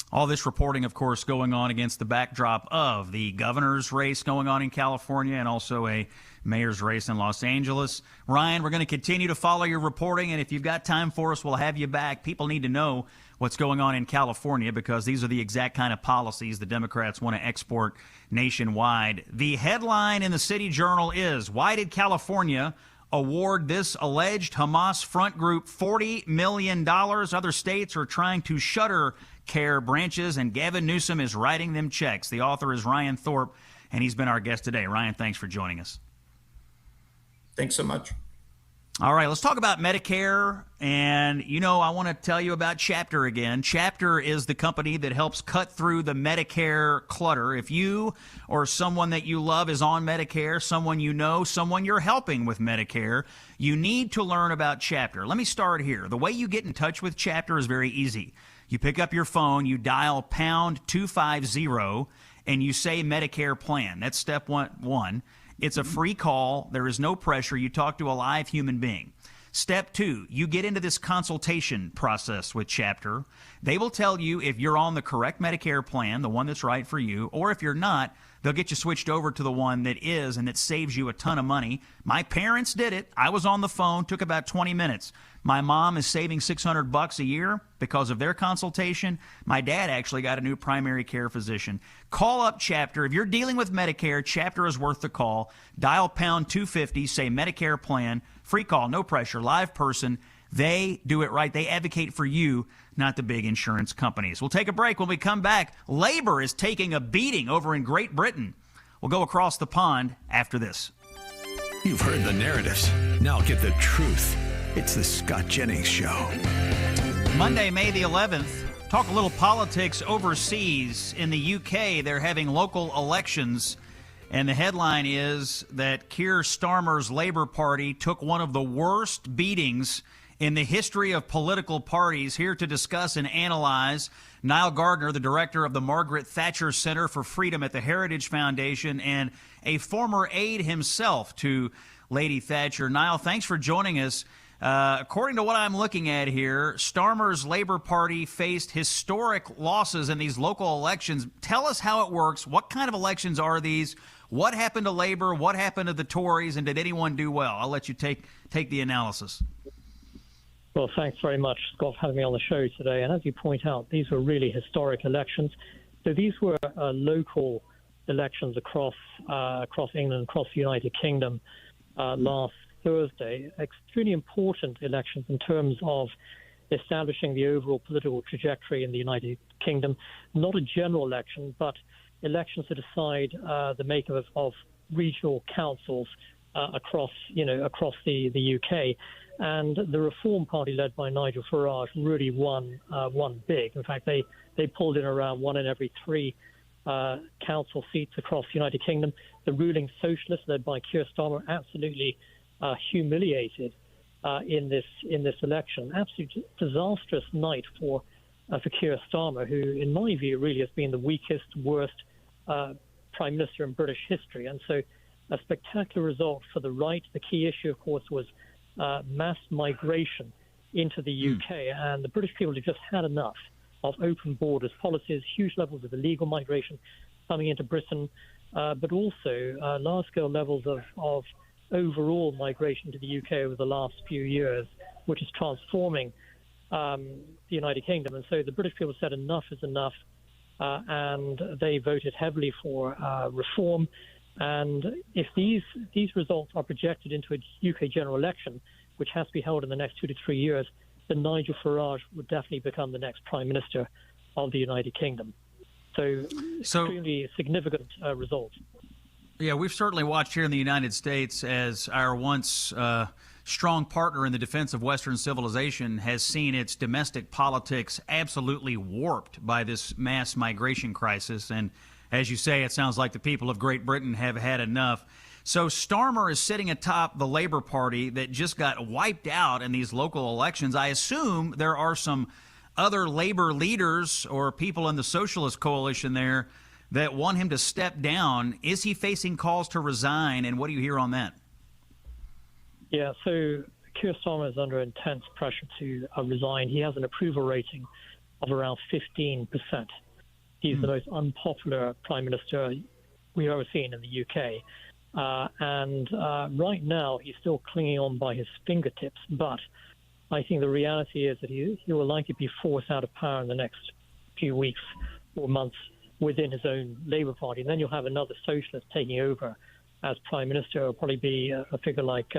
All this reporting, of course, going on against the backdrop of the governor's race going on in California and also a mayor's race in Los Angeles. Ryan, we're going to continue to follow your reporting, and if you've got time for us, we'll have you back. People need to know what's going on in California because these are the exact kind of policies the Democrats want to export nationwide. The headline in the City Journal is, why did California award this alleged Hamas front group $40 million? Other states are trying to shutter care branches, and Gavin Newsom is writing them checks. The author is Ryan Thorpe, and he's been our guest today. Ryan, thanks for joining us. Thanks so much. All right, let's talk about Medicare. And, I want to tell you about Chapter again. Chapter is the company that helps cut through the Medicare clutter. If you or someone that you love is on Medicare, someone you know, someone you're helping with Medicare, you need to learn about Chapter. Let me start here. The way you get in touch with Chapter is very easy. You pick up your phone, you dial pound 250, and you say Medicare plan. That's step one. It's a free call. There is no pressure. You talk to a live human being. Step 2, you get into this consultation process with Chapter. They will tell you if you're on the correct Medicare plan, the one that's right for you, or if you're not, they'll get you switched over to the one that is and that saves you a ton of money. My parents did it. I was on the phone, took about 20 minutes. My mom is saving $600 a year because of their consultation. My dad actually got a new primary care physician. Call up Chapter. If you're dealing with Medicare, Chapter is worth the call. Dial pound 250, say Medicare plan. Free call, no pressure, live person. They do it right. They advocate for you, not the big insurance companies. We'll take a break. When we come back, labor is taking a beating over in Great Britain. We'll go across the pond after this. You've heard the narratives. Now get the truth. It's the Scott Jennings Show. Monday, May the 11th. Talk a little politics overseas. In the UK, they're having local elections. And the headline is that Keir Starmer's Labour Party took one of the worst beatings in the history of political parties. Here to discuss and analyze, Niall Gardner, the director of the Margaret Thatcher Center for Freedom at the Heritage Foundation and a former aide himself to Lady Thatcher. Niall, thanks for joining us. According to what I'm looking at here, Starmer's Labour Party faced historic losses in these local elections. Tell us how it works. What kind of elections are these? What happened to Labour? What happened to the Tories? And did anyone do well? I'll let you take the analysis. Well, thanks very much, Scott, for having me on the show today. And as you point out, these were really historic elections. So these were local elections across England, across the United Kingdom last Thursday. Extremely important elections in terms of establishing the overall political trajectory in the United Kingdom. Not a general election, but elections to decide the makeup of regional councils across the UK. And the Reform Party, led by Nigel Farage, really won big. In fact, they pulled in around 1 in every 3 council seats across the United Kingdom. The ruling Socialists, led by Keir Starmer, absolutely humiliated in this election. Absolutely disastrous night for for Keir Starmer, who, in my view, really has been the weakest, worst prime minister in British history. And so a spectacular result for the right. The key issue, of course, was mass migration into the UK. And the British people have just had enough of open borders policies, huge levels of illegal migration coming into Britain, but also large-scale levels of overall migration to the UK over the last few years, which is transforming the United Kingdom. And so the British people said enough is enough, and they voted heavily for reform. And if these results are projected into a UK general election, which has to be held in the next 2 to 3 years, then Nigel Farage would definitely become the next Prime Minister of the United Kingdom. So extremely significant result. Yeah, we've certainly watched here in the United States as our once strong partner in the defense of Western civilization has seen its domestic politics absolutely warped by this mass migration crisis. And as you say, it sounds like the people of Great Britain have had enough. So Starmer is sitting atop the Labour Party that just got wiped out in these local elections. I assume there are some other Labour leaders or people in the Socialist coalition there that want him to step down. Is he facing calls to resign, and what do you hear on that? Yeah, so Keir Starmer is under intense pressure to resign. He has an approval rating of around 15%. He's the most unpopular Prime Minister we've ever seen in the UK. And right now, he's still clinging on by his fingertips. But I think the reality is that he will likely be forced out of power in the next few weeks or months within his own Labour Party. And then you'll have another socialist taking over as Prime Minister. It'll probably be a figure like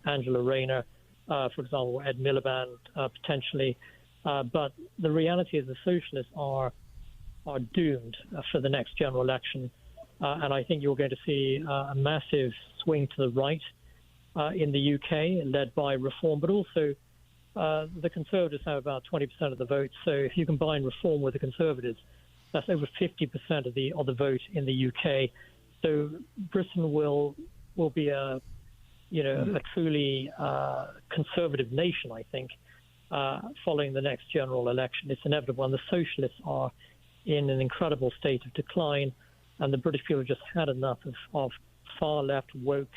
Angela Rayner, for example, Ed Miliband, potentially. But the reality is the socialists are doomed for the next general election. And I think you're going to see a massive swing to the right in the UK, led by Reform, but also the Conservatives have about 20% of the vote. So if you combine Reform with the Conservatives, that's over 50% of the vote in the UK. So Britain will be a truly conservative nation, I think, following the next general election. It's inevitable, and the socialists are in an incredible state of decline, and the British people have just had enough of far left woke,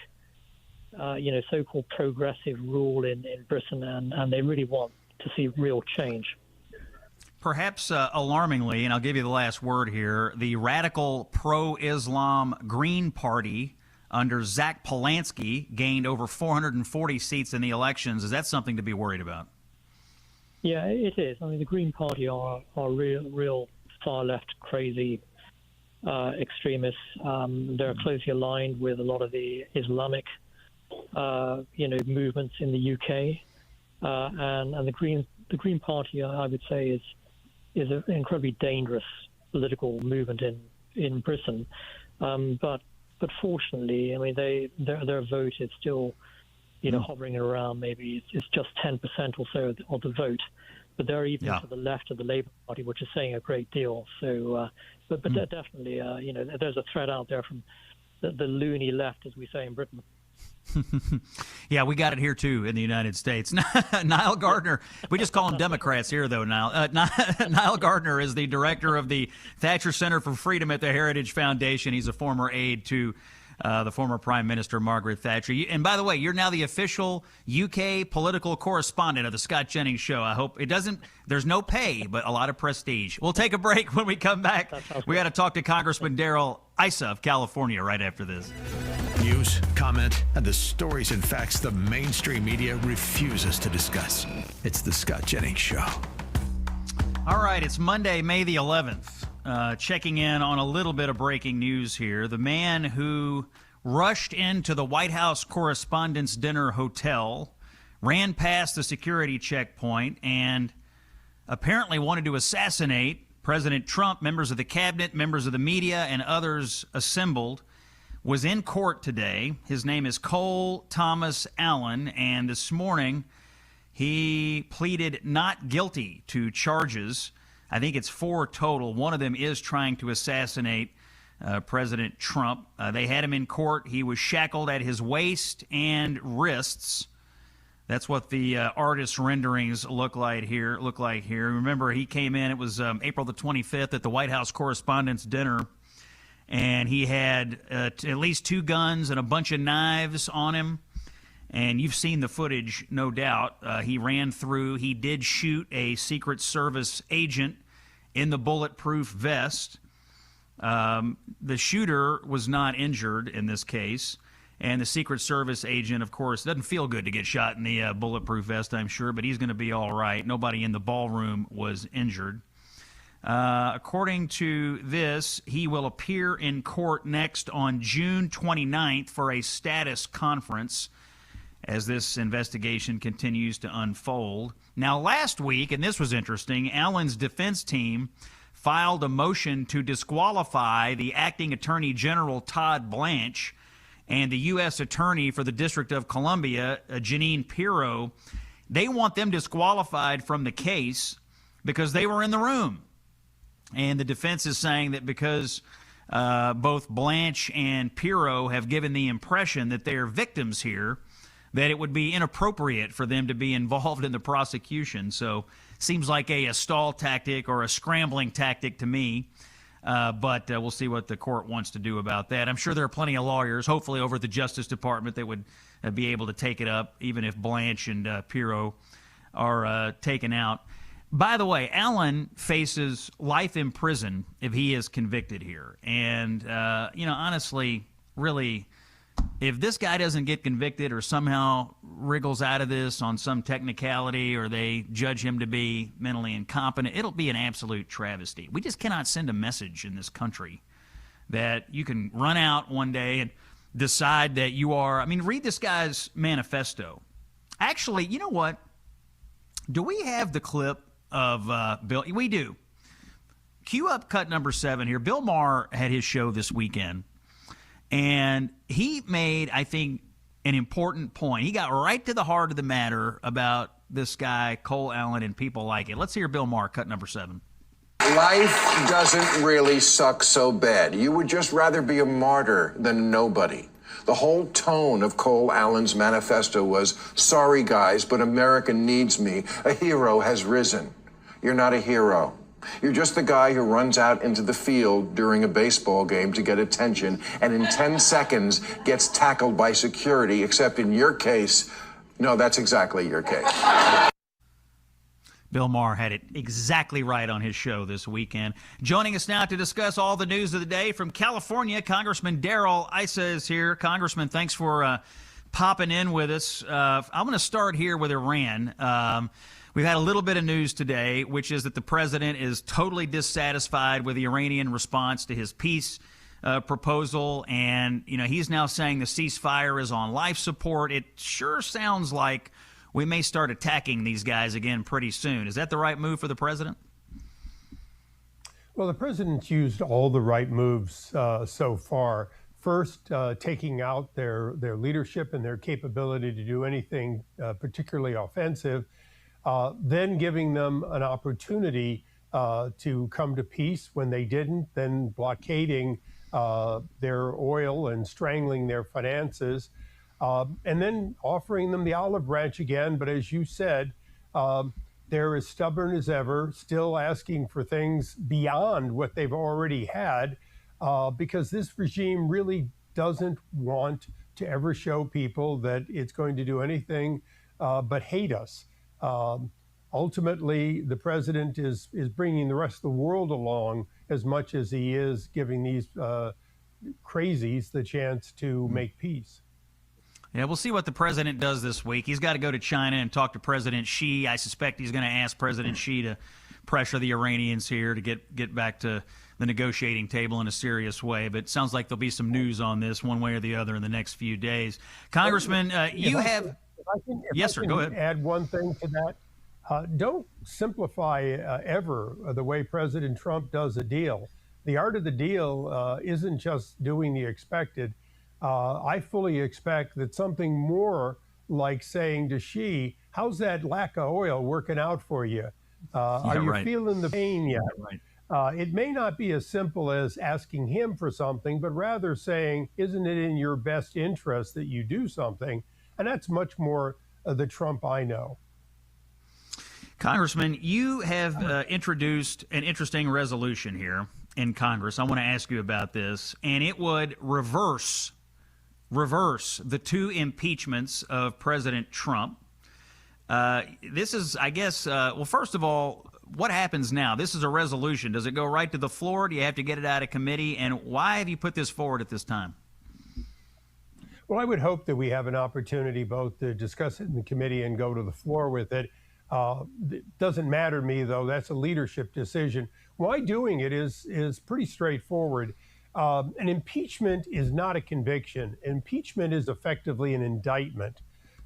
so-called progressive rule in Britain, and they really want to see real change. Perhaps alarmingly, and I'll give you the last word here, the radical pro-Islam Green Party under Zach Polanski gained over 440 seats in the elections. Is that something to be worried about? Yeah, it is. I mean, the Green Party are real far-left crazy extremists. They're closely aligned with a lot of the Islamic, movements in the UK, and the Green Party, I would say, is an incredibly dangerous political movement in Britain. But fortunately, I mean, their vote is still, hovering around. Maybe it's just 10% or so of the vote. But they're even to the left of the Labour Party, which is saying a great deal. So, but definitely, there's a threat out there from the loony left, as we say in Britain. Yeah, we got it here, too, in the United States. Niall Gardner, we just call them Democrats here, though, Niall. Niall Gardner is the director of the Thatcher Center for Freedom at the Heritage Foundation. He's a former aide to the former Prime Minister Margaret Thatcher. And by the way, you're now the official UK political correspondent of the Scott Jennings Show. I hope it doesn't, there's no pay, but a lot of prestige. We'll take a break. When we come back, we got to talk to Congressman Darrell Issa of California right after this. News, comment, and the stories and facts the mainstream media refuses to discuss. It's the Scott Jennings Show. All right, it's Monday, May the 11th. Checking in on a little bit of breaking news here. The man who rushed into the White House Correspondents' Dinner Hotel, ran past the security checkpoint, and apparently wanted to assassinate President Trump, members of the cabinet, members of the media, and others assembled, was in court today. His name is Cole Thomas Allen, and this morning he pleaded not guilty to charges. I think it's 4 total. One of them is trying to assassinate President Trump. They had him in court. He was shackled at his waist and wrists. That's what the artist renderings look like here. Remember, he came in. It was April the 25th at the White House Correspondents' Dinner, and he had at least 2 guns and a bunch of knives on him. And you've seen the footage, no doubt. He ran through. He did shoot a Secret Service agent in the bulletproof vest. The shooter was not injured in this case. And the Secret Service agent, of course, doesn't feel good to get shot in the bulletproof vest, I'm sure, but he's going to be all right. Nobody in the ballroom was injured. According to this, he will appear in court next on June 29th for a status conference as this investigation continues to unfold. Now, last week, and this was interesting, Allen's defense team filed a motion to disqualify the acting Attorney General Todd Blanche and the U.S. Attorney for the District of Columbia, Jeanine Pirro. They want them disqualified from the case because they were in the room. And the defense is saying that because both Blanche and Pirro have given the impression that they are victims here, that it would be inappropriate for them to be involved in the prosecution. So seems like a stall tactic or a scrambling tactic to me. But we'll see what the court wants to do about that. I'm sure there are plenty of lawyers, hopefully over at the Justice Department, that would be able to take it up, even if Blanche and Pirro are taken out. By the way, Allen faces life in prison if he is convicted here. And, honestly, really, if this guy doesn't get convicted or somehow wriggles out of this on some technicality or they judge him to be mentally incompetent, it'll be an absolute travesty. We just cannot send a message in this country that you can run out one day and decide that you are. I mean, read this guy's manifesto. Actually, you know what? Do we have the clip of Bill? We do. Cue up cut number 7 here. Bill Maher had his show this weekend. And he made, I think, an important point. He got right to the heart of the matter about this guy, Cole Allen, and people like it. Let's hear Bill Maher, cut number 7. Life doesn't really suck so bad. You would just rather be a martyr than a nobody. The whole tone of Cole Allen's manifesto was, sorry guys, but America needs me. A hero has risen. You're not a hero. You're just the guy who runs out into the field during a baseball game to get attention and in 10 seconds gets tackled by security, except in your case, no, that's exactly your case. Bill Maher had it exactly right on his show this weekend. Joining us now to discuss all the news of the day from California, Congressman Darrell Issa is here. Congressman, thanks for popping in with us. I'm going to start here with Iran. We've had a little bit of news today, which is that the president is totally dissatisfied with the Iranian response to his peace proposal. And, he's now saying the ceasefire is on life support. It sure sounds like we may start attacking these guys again pretty soon. Is that the right move for the president? Well, the president's used all the right moves so far. First, taking out their leadership and their capability to do anything particularly offensive. Then giving them an opportunity to come to peace when they didn't, then blockading their oil and strangling their finances, and then offering them the olive branch again. But as you said, they're as stubborn as ever, still asking for things beyond what they've already had, because this regime really doesn't want to ever show people that it's going to do anything but hate us. Ultimately, the president is bringing the rest of the world along as much as he is giving these crazies the chance to make peace. Yeah, we'll see what the president does this week. He's got to go to China and talk to President Xi. I suspect he's going to ask President Xi to pressure the Iranians here to get back to the negotiating table in a serious way. But it sounds like there'll be some news on this one way or the other in the next few days. Congressman, you have... Yes, sir, go ahead. Add one thing to that. Don't simplify ever the way President Trump does a deal. The art of the deal isn't just doing the expected. I fully expect that something more like saying to Xi, how's that lack of oil working out for you? Are you feeling the pain yet? It may not be as simple as asking him for something, but rather saying, isn't it in your best interest that you do something? And that's much more the Trump I know. Congressman, you have introduced an interesting resolution here in Congress. I want to ask you about this, and it would reverse the two impeachments of President Trump. This is, I guess, well, first of all, what happens now? This is a resolution. Does it go right to the floor? Do you have to get it out of committee? And why have you put this forward at this time? Well, I would hope that we have an opportunity both to discuss it in the committee and go to the floor with it. It doesn't matter to me, though. That's a leadership decision. Why doing it is pretty straightforward. An impeachment is not a conviction. Impeachment is effectively an indictment.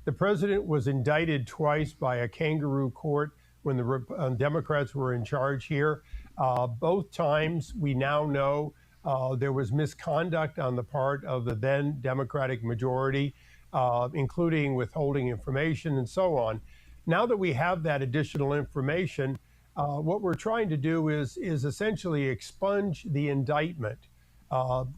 The president was indicted twice by a kangaroo court when the Democrats were in charge here. Both times, we now know there was misconduct on the part of the then Democratic majority, including withholding information and so on. Now that we have that additional information, what we're trying to do is essentially expunge the indictment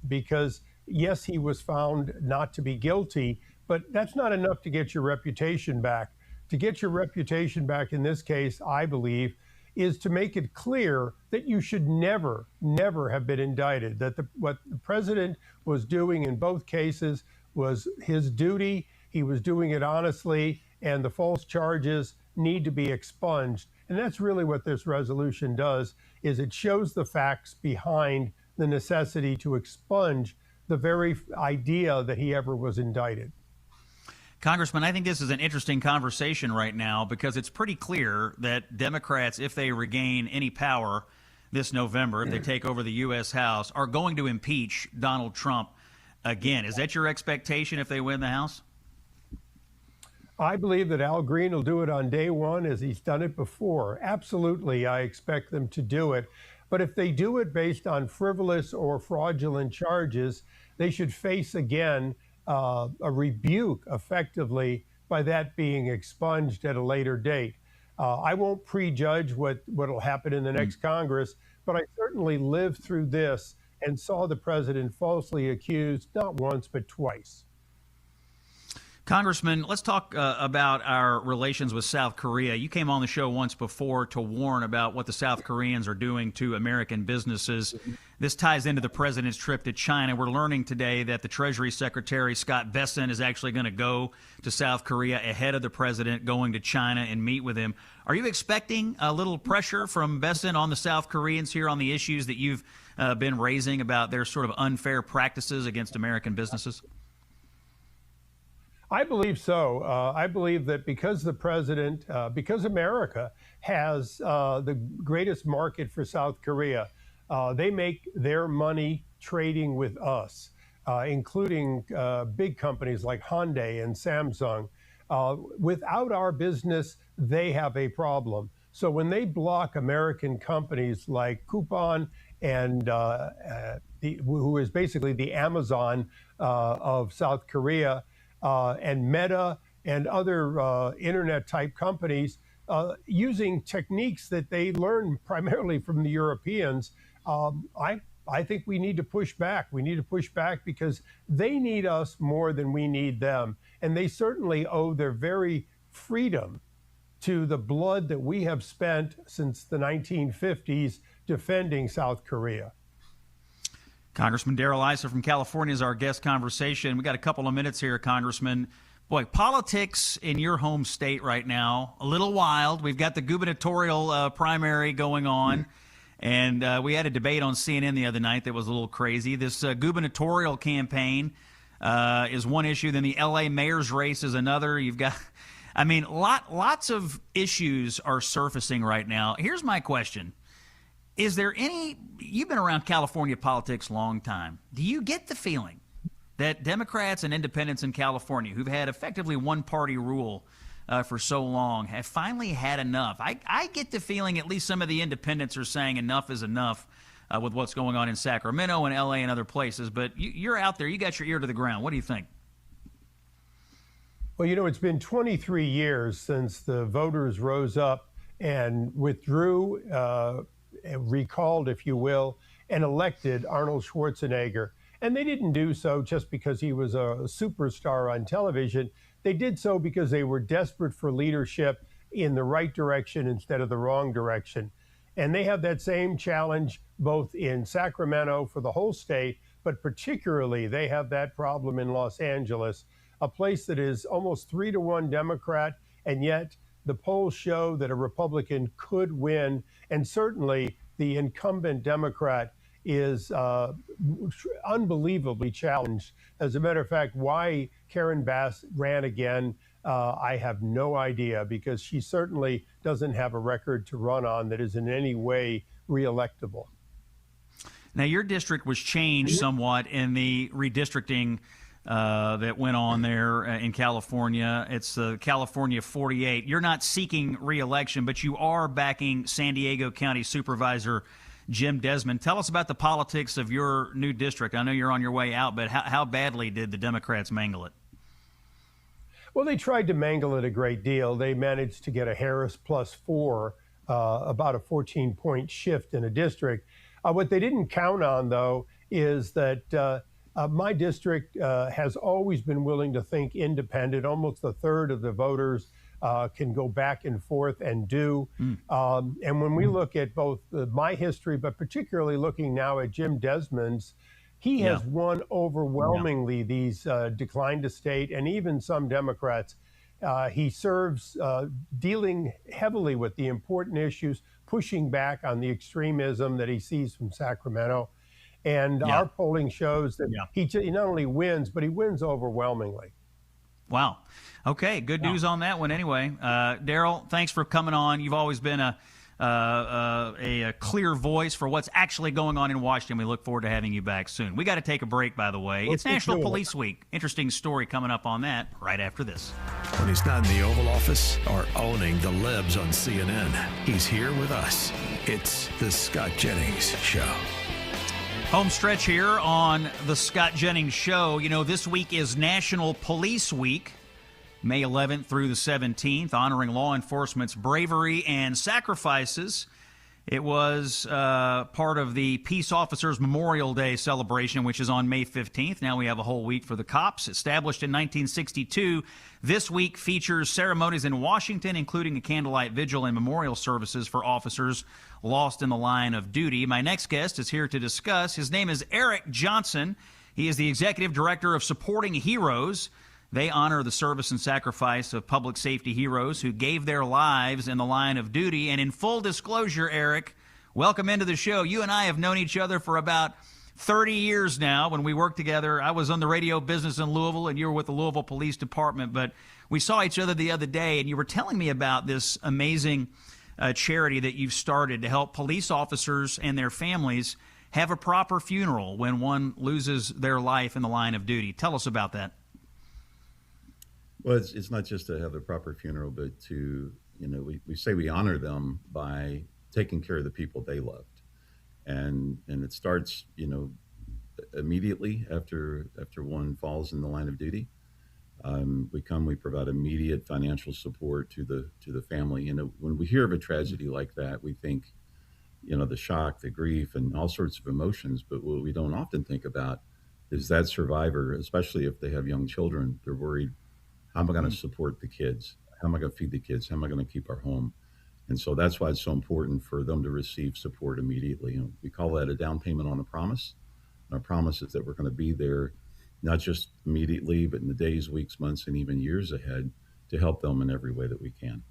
because, yes, he was found not to be guilty, but that's not enough to get your reputation back. To get your reputation back in this case, I believe, is to make it clear that you should never, never have been indicted, that what the president was doing in both cases was his duty, he was doing it honestly, and the false charges need to be expunged. And that's really what this resolution does, is it shows the facts behind the necessity to expunge the very idea that he ever was indicted. Congressman, I think this is an interesting conversation right now because it's pretty clear that Democrats, if they regain any power this November, if they take over the U.S. House, are going to impeach Donald Trump again. Is that your expectation if they win the House? I believe that Al Green will do it on day one as he's done it before. Absolutely, I expect them to do it. But if they do it based on frivolous or fraudulent charges, they should face again a rebuke effectively by that being expunged at a later date. I won't prejudge what will happen in the next Congress, but I certainly lived through this and saw the president falsely accused not once but twice. Congressman, let's talk about our relations with South Korea. You came on the show once before to warn about what the South Koreans are doing to American businesses. This ties into the president's trip to China. We're learning today that the Treasury Secretary, Scott Bessent, is actually going to go to South Korea ahead of the president going to China and meet with him. Are you expecting a little pressure from Bessent on the South Koreans here on the issues that you've been raising about their sort of unfair practices against American businesses? I believe so. I believe that because the president, because America has the greatest market for South Korea, they make their money trading with us, including big companies like Hyundai and Samsung. Without our business, they have a problem. So when they block American companies like Coupon and who is basically the Amazon of South Korea, and Meta and other internet-type companies using techniques that they learn primarily from the Europeans, I think we need to push back. We need to push back because they need us more than we need them. And they certainly owe their very freedom to the blood that we have spent since the 1950s defending South Korea. Congressman Darrell Issa from California is our guest conversation. We got a couple of minutes here, Congressman. Boy, politics in your home state right now, a little wild. We've got the gubernatorial primary going on, and we had a debate on CNN the other night that was a little crazy. This gubernatorial campaign is one issue. Then the L.A. mayor's race is another. You've got, I mean, lots of issues are surfacing right now. Here's my question. Is there any, you've been around California politics a long time. Do you get the feeling that Democrats and independents in California who've had effectively one-party rule for so long have finally had enough? I get the feeling at least some of the independents are saying enough is enough with what's going on in Sacramento and L.A. and other places. But you're out there. You got your ear to the ground. What do you think? Well, you know, it's been 23 years since the voters rose up and withdrew recalled, if you will, and elected Arnold Schwarzenegger. And they didn't do so just because he was a superstar on television. They did so because they were desperate for leadership in the right direction instead of the wrong direction. And they have that same challenge both in Sacramento for the whole state, but particularly they have that problem in Los Angeles, a place that is almost 3-to-1 Democrat, and yet the polls show that a Republican could win, and certainly the incumbent Democrat is unbelievably challenged. As a matter of fact, why Karen Bass ran again, I have no idea, because she certainly doesn't have a record to run on that is in any way reelectable. Now, your district was changed somewhat in the redistricting that went on there in California. It's the California 48. You're not seeking re-election, but you are backing San Diego County Supervisor Jim Desmond. Tell us about the politics of your new district. I know you're on your way out, but how badly did the Democrats mangle it? Well, they tried to mangle it a great deal. They managed to get a Harris +4, about a 14-point shift in a district. What they didn't count on, though, is that my district has always been willing to think independent. Almost a third of the voters can go back and forth and do. And when we look at both my history, but particularly looking now at Jim Desmond's, he has won overwhelmingly these decline to state and even some Democrats. He serves dealing heavily with the important issues, pushing back on the extremism that he sees from Sacramento. And our polling shows that he not only wins, but he wins overwhelmingly. Wow. Okay, good news on that one anyway. Daryl, thanks for coming on. You've always been a clear voice for what's actually going on in Washington. We look forward to having you back soon. We got to take a break, by the way. It's National Police Week. Interesting story coming up on that right after this. When he's not in the Oval Office or owning the libs on CNN, he's here with us. It's the Scott Jennings Show. Home stretch here on the Scott Jennings Show. You know, this week is National Police Week, May 11th through the 17th, honoring law enforcement's bravery and sacrifices. It was part of the Peace Officers Memorial Day celebration, which is on May 15th. Now we have a whole week for the cops. Established in 1962, this week features ceremonies in Washington, including a candlelight vigil and memorial services for officers lost in the line of duty. My next guest is here to discuss. His name is Eric Johnson. He is the Executive Director of Supporting Heroes. They honor the service and sacrifice of public safety heroes who gave their lives in the line of duty. And in full disclosure, Eric, welcome into the show. You and I have known each other for about 30 years now. When we worked together, I was on the radio business in Louisville, and you were with the Louisville Police Department. But we saw each other the other day, and you were telling me about this amazing charity that you've started to help police officers and their families have a proper funeral when one loses their life in the line of duty. Tell us about that. Well, it's not just to have a proper funeral, but to, we say we honor them by taking care of the people they loved. And it starts, immediately after one falls in the line of duty. We provide immediate financial support to the family. When we hear of a tragedy like that, we think, the shock, the grief, and all sorts of emotions. But what we don't often think about is that survivor, especially if they have young children, they're worried, how am I going to support the kids? How am I going to feed the kids? How am I going to keep our home? And so that's why it's so important for them to receive support immediately. We call that a down payment on a promise. And our promise is that we're going to be there, not just immediately, but in the days, weeks, months, and even years ahead to help them in every way that we can.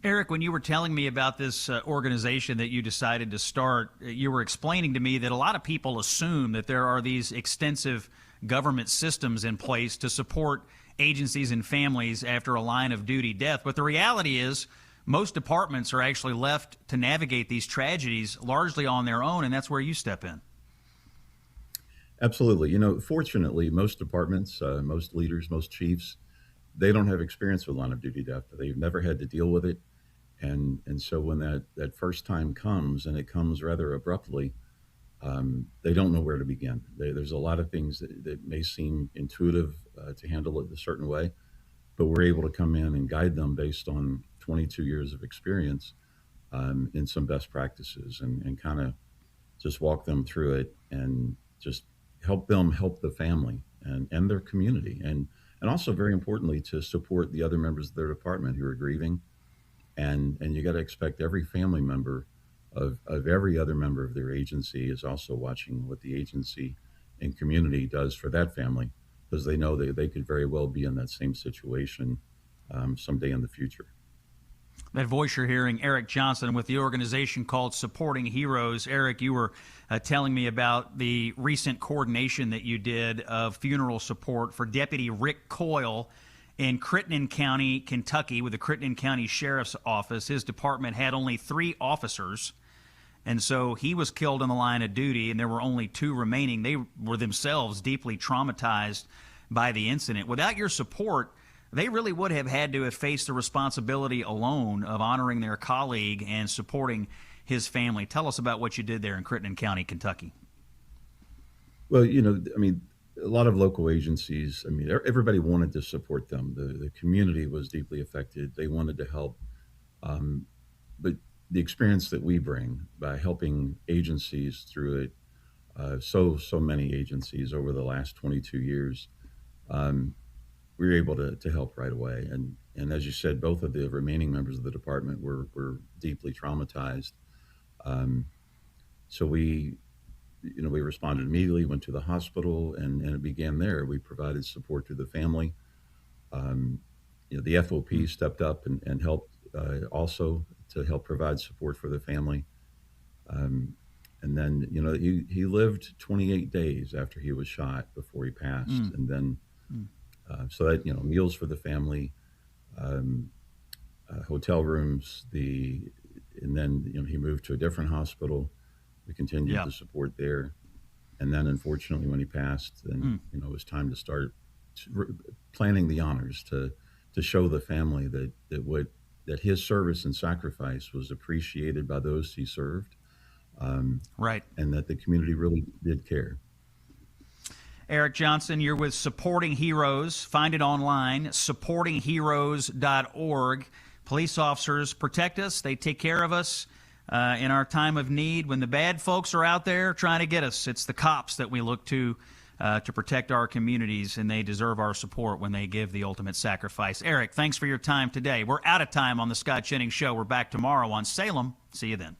Eric, when you were telling me about this organization that you decided to start, you were explaining to me that a lot of people assume that there are these extensive government systems in place to support agencies and families after a line of duty death. But the reality is most departments are actually left to navigate these tragedies largely on their own, and that's where you step in. Absolutely. Fortunately, most departments, most leaders, most chiefs, they don't have experience with line of duty death. They've never had to deal with it. And so when that first time comes, and it comes rather abruptly, they don't know where to begin. There's a lot of things that may seem intuitive to handle it a certain way, but we're able to come in and guide them based on 22 years of experience in some best practices and kind of just walk them through it and just help them help the family and their community, and also very importantly to support the other members of their department who are grieving. And you got to expect every family member of every other member of their agency is also watching what the agency and community does for that family, because they know that they could very well be in that same situation someday in the future. That voice you're hearing, Eric Johnson, with the organization called Supporting Heroes. Eric, you were telling me about the recent coordination that you did of funeral support for Deputy Rick Coyle in Crittenden County, Kentucky, with the Crittenden County Sheriff's Office. His department had only 3 officers, and so he was killed in the line of duty, and there were only 2 remaining. They were themselves deeply traumatized by the incident. Without your support, they really would have had to have faced the responsibility alone of honoring their colleague and supporting his family. Tell us about what you did there in Crittenden County, Kentucky. Well, you know, I mean, a lot of local agencies, I mean, everybody wanted to support them. The community was deeply affected. They wanted to help. But the experience that we bring by helping agencies through it, so many agencies over the last 22 years, we were able to help right away. And as you said, both of the remaining members of the department were deeply traumatized. So we responded immediately, went to the hospital, and it began there. We provided support to the family. The FOP stepped up and helped also to help provide support for the family. And then, he lived 28 days after he was shot before he passed. And then, so that, meals for the family, hotel rooms, and then, he moved to a different hospital. We continued to support there. And then, unfortunately, when he passed, then, it was time to start planning the honors to show the family that his service and sacrifice was appreciated by those he served. Right. And that the community really did care. Eric Johnson, you're with Supporting Heroes. Find it online, supportingheroes.org. Police officers protect us. They take care of us in our time of need. When the bad folks are out there trying to get us, it's the cops that we look to protect our communities, and they deserve our support when they give the ultimate sacrifice. Eric, thanks for your time today. We're out of time on the Scott Jennings Show. We're back tomorrow on Salem. See you then.